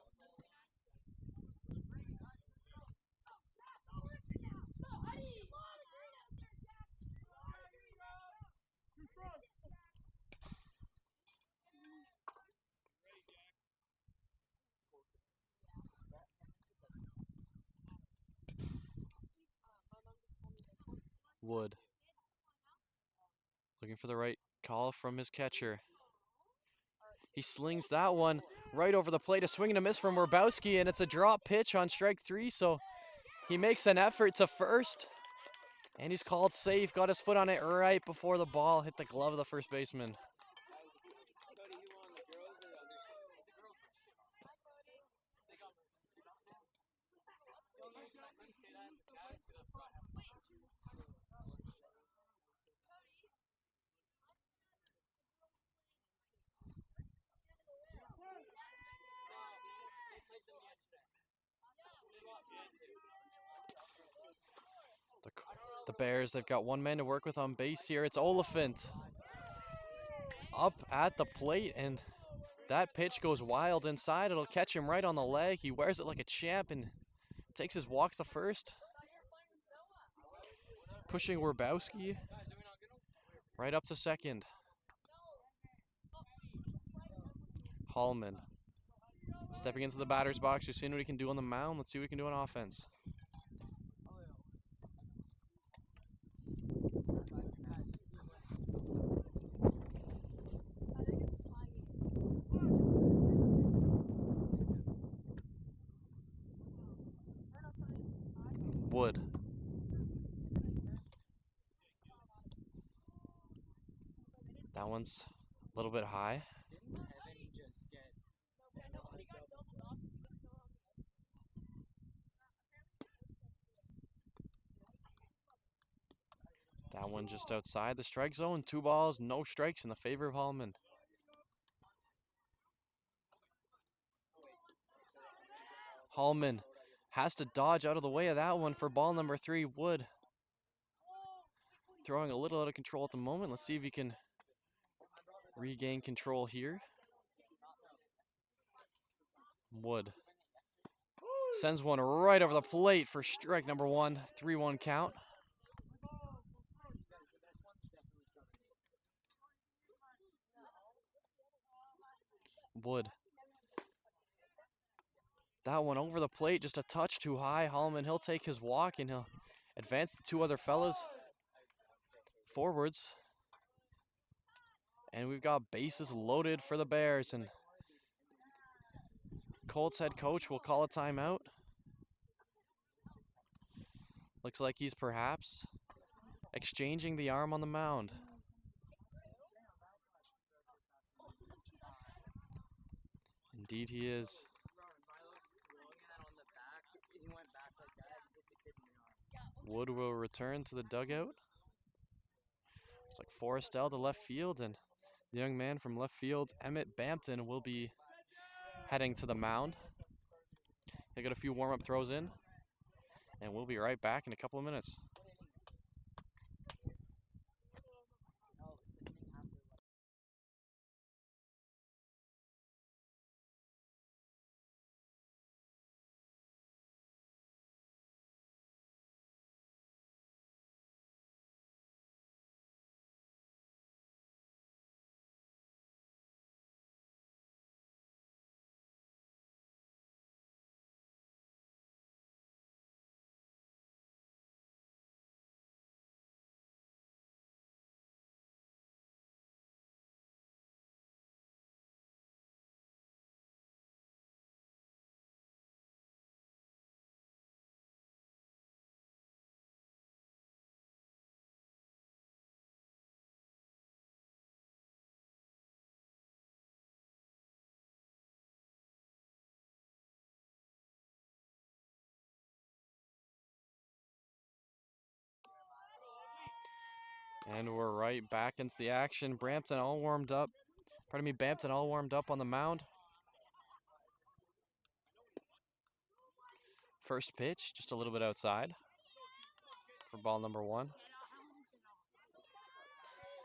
Looking for the right call from his catcher. He slings that one right over the plate. A swing and a miss from Werbowski, and it's a drop pitch on strike 3, so he makes an effort to first, and he's called safe. Got his foot on it right before the ball hit the glove of the first baseman. The Bears, they've got one man to work with on base here. It's Oliphant up at the plate, and that pitch goes wild inside. It'll catch him right on the leg. He wears it like a champ and takes his walk to first. Pushing Werbowski right up to second. Hallman stepping into the batter's box. We've seen what he can do on the mound. Let's see what he can do on offense. Wood. That one's a little bit high. That one just outside the strike zone. 2 balls, no strikes in the favor of Hallman. Hallman has to dodge out of the way of that one for ball number 3. Wood throwing a little out of control at the moment. Let's see if he can regain control here. Wood sends one right over the plate for strike number 1. 3-1 count. Wood. That one over the plate, just a touch too high. Hallman, he'll take his walk and he'll advance the 2 other fellas forwards. And we've got bases loaded for the Bears, and Colts head coach will call a timeout. Looks like he's perhaps exchanging the arm on the mound. Indeed he is. Wood will return to the dugout. Looks like Forrestel to left field, and the young man from left field, Emmett Bampton, will be heading to the mound. He'll get a few warm-up throws in, and we'll be right back in a couple of minutes. And we're right back into the action. Bampton all warmed up on the mound. First pitch, just a little bit outside for ball number 1.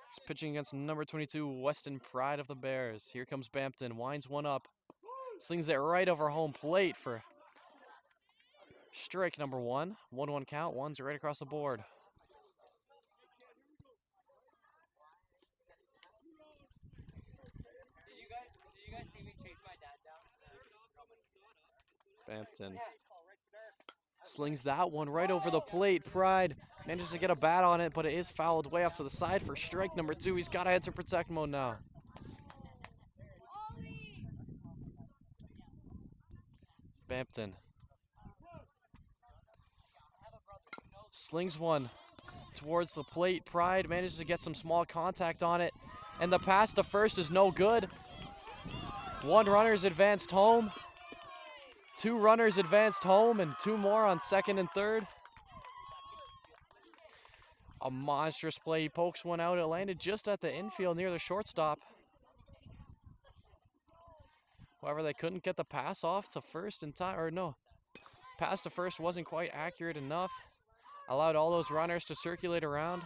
He's pitching against number 22, Weston Pride of the Bears. Here comes Bampton, winds one up, slings it right over home plate for strike number 1. 1-1 count, one's right across the board. Did you guys see me chase my dad down? Bampton Slings that one right over the plate. Pride manages to get a bat on it, but it is fouled way off to the side for strike number 2. He's got to enter protect mode now. Bampton slings one towards the plate. Pride manages to get some small contact on it, and the pass to first is no good. 1 runner's advanced home. 2 runners advanced home, and 2 more on second and third. A monstrous play. He pokes one out. It landed just at the infield near the shortstop. However, they couldn't get the pass off to first in time, or no, pass to first wasn't quite accurate enough. Allowed all those runners to circulate around.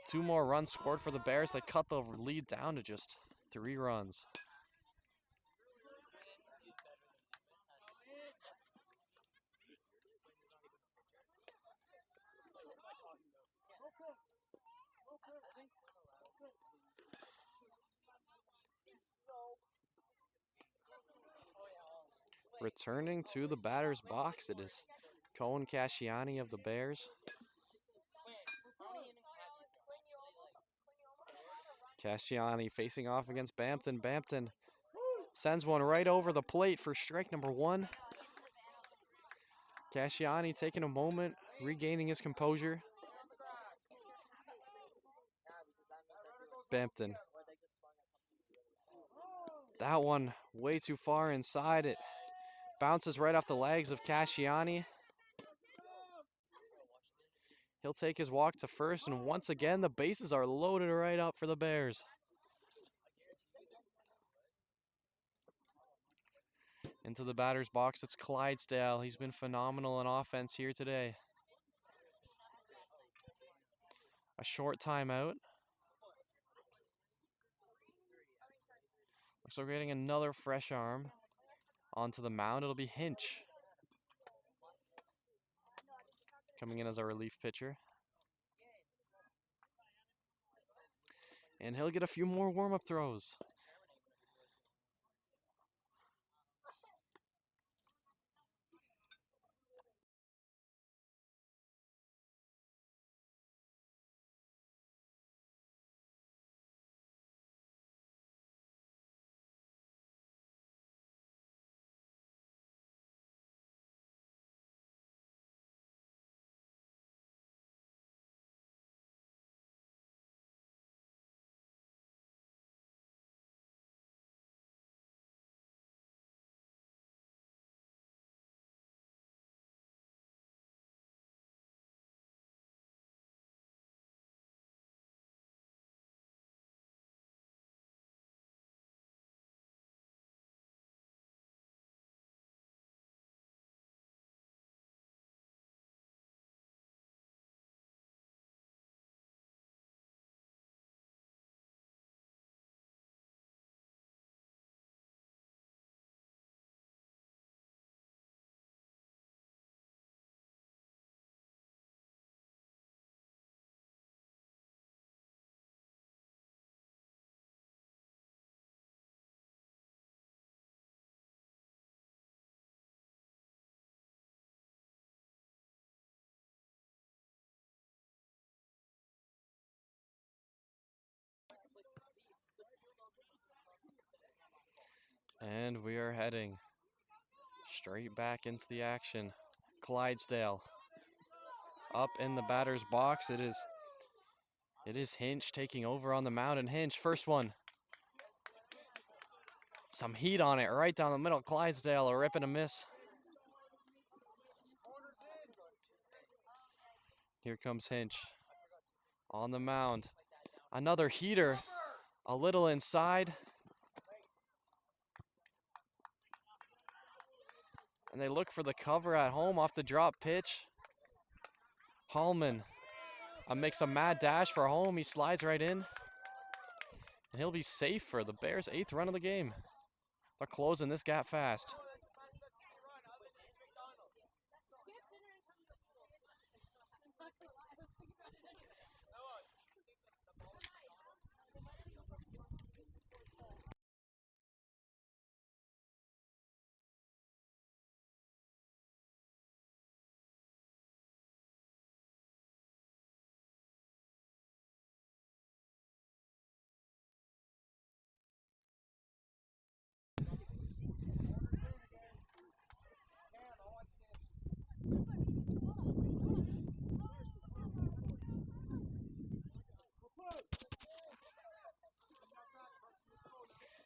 2 more runs scored for the Bears. They cut the lead down to just 3 runs. Returning to the batter's box, it is Cohen Casciani of the Bears. Casciani facing off against Bampton. Bampton sends one right over the plate for strike number 1. Casciani taking a moment, regaining his composure. Bampton. That one way too far inside. It bounces right off the legs of Casciani. He'll take his walk to first, and once again, the bases are loaded right up for the Bears. Into the batter's box, it's Clydesdale. He's been phenomenal in offense here today. A short timeout. Looks like we're getting another fresh arm onto the mound. It'll be Hinch coming in as a relief pitcher. And he'll get a few more warm-up throws. And we are heading straight back into the action. Clydesdale up in the batter's box. It is Hinch taking over on the mound, and Hinch, first one. Some heat on it right down the middle. Clydesdale, a rip and a miss. Here comes Hinch on the mound. Another heater, a little inside. And they look for the cover at home off the drop pitch. Hallman makes a mad dash for home. He slides right in. And he'll be safe for the Bears' 8th run of the game. They're closing this gap fast.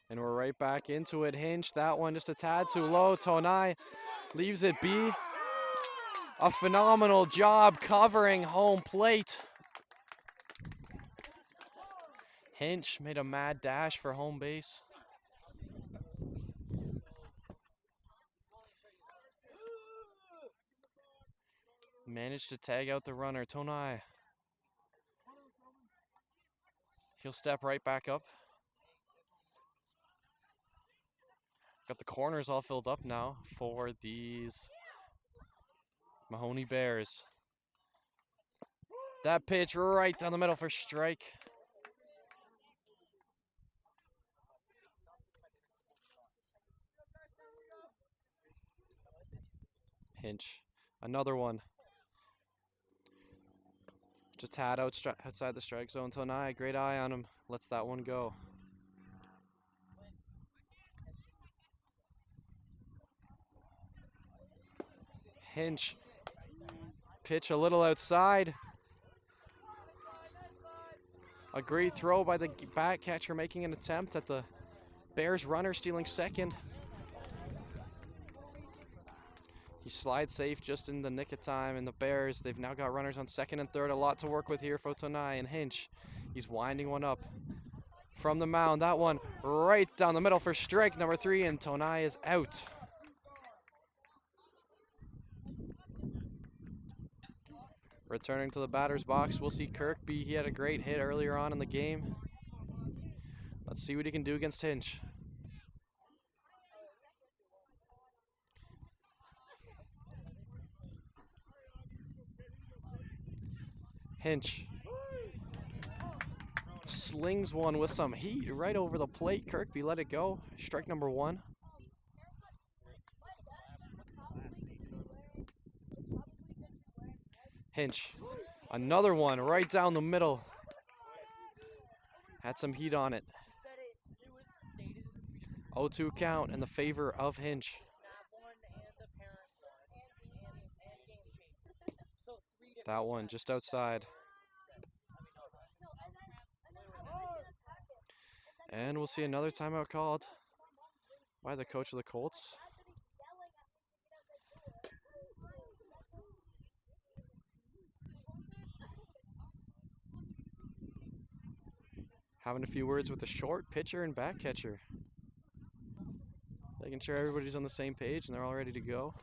And we're right back into it. Hinch, that one just a tad too low. Tonai leaves it be. A phenomenal job covering home plate. Hinch made a mad dash for home base. Managed to tag out the runner, Tonai. He'll step right back up. Got the corners all filled up now for these Mohoney Bears. That pitch right down the middle for strike. Hinch, another one. Just had outside the strike zone. Tonai, great eye on him. Lets that one go. Hinch, pitch a little outside. A great throw by the back catcher, making an attempt at the Bears runner, stealing second. He slides safe just in the nick of time, and the Bears, they've now got runners on second and third. A lot to work with here for Tonai. And Hinch, he's winding one up from the mound. That one right down the middle for strike number 3, and Tonai is out. Returning to the batter's box, we'll see Kirkby. He had a great hit earlier on in the game. Let's see what he can do against Hinch. Hinch slings one with some heat right over the plate. Kirkby let it go. Strike number 1. Hinch, another one right down the middle. Had some heat on it. 0-2 count in the favor of Hinch. That one just outside. And we'll see another timeout called by the coach of the Colts. Having a few words with the short pitcher and back catcher. Making sure everybody's on the same page and they're all ready to go.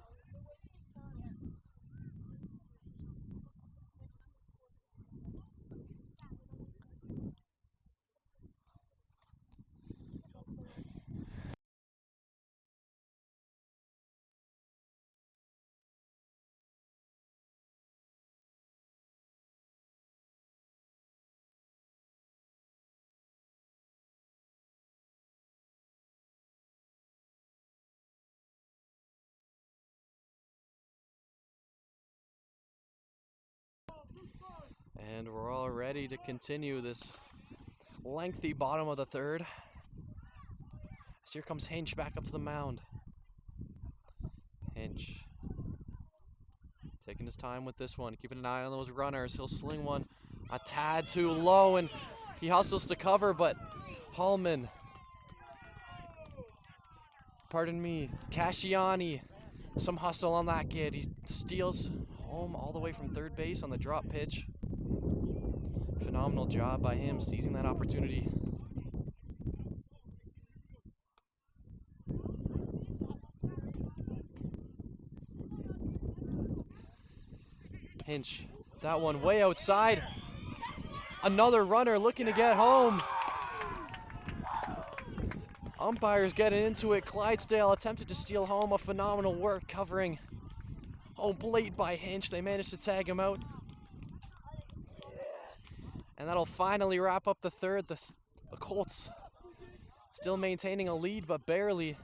And we're all ready to continue this lengthy bottom of the third. So here comes Hinch back up to the mound. Hinch taking his time with this one, keeping an eye on those runners. He'll sling one a tad too low, and he hustles to cover, but Hallman, pardon me, Casciani, some hustle on that kid. He steals home all the way from third base on the drop pitch. Phenomenal job by him seizing that opportunity. Hinch, that one way outside. Another runner looking to get home. Umpires getting into it. Clydesdale attempted to steal home. A phenomenal work covering home plate by Hinch. They managed to tag him out. And that'll finally wrap up the third. The Colts still maintaining a lead, but barely.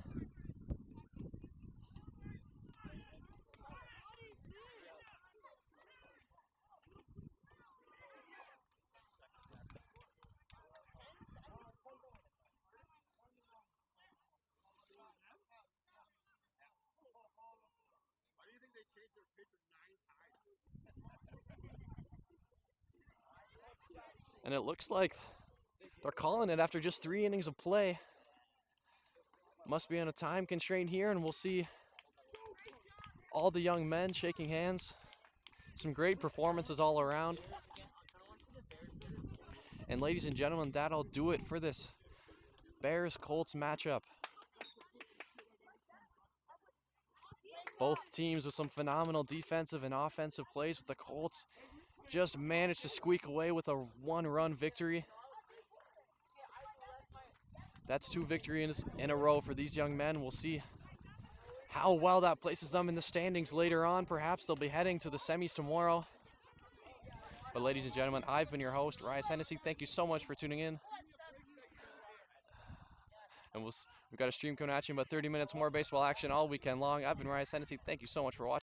And it looks like they're calling it after just 3 innings of play. must be on a time constraint here, and we'll see all the young men shaking hands. Some great performances all around. And ladies and gentlemen, that'll do it for this Bears-Colts matchup. Both teams with some phenomenal defensive and offensive plays, with the Colts just managed to squeak away with a one-run victory. That's 2 victories in a row for these young men. We'll see how well that places them in the standings later on. Perhaps they'll be heading to the semis tomorrow. But ladies and gentlemen, I've been your host, Ryan Hennessy. Thank you so much for tuning in. And we've got a stream coming at you in about 30 minutes more baseball action all weekend long. I've been Ryan Hennessy. Thank you so much for watching.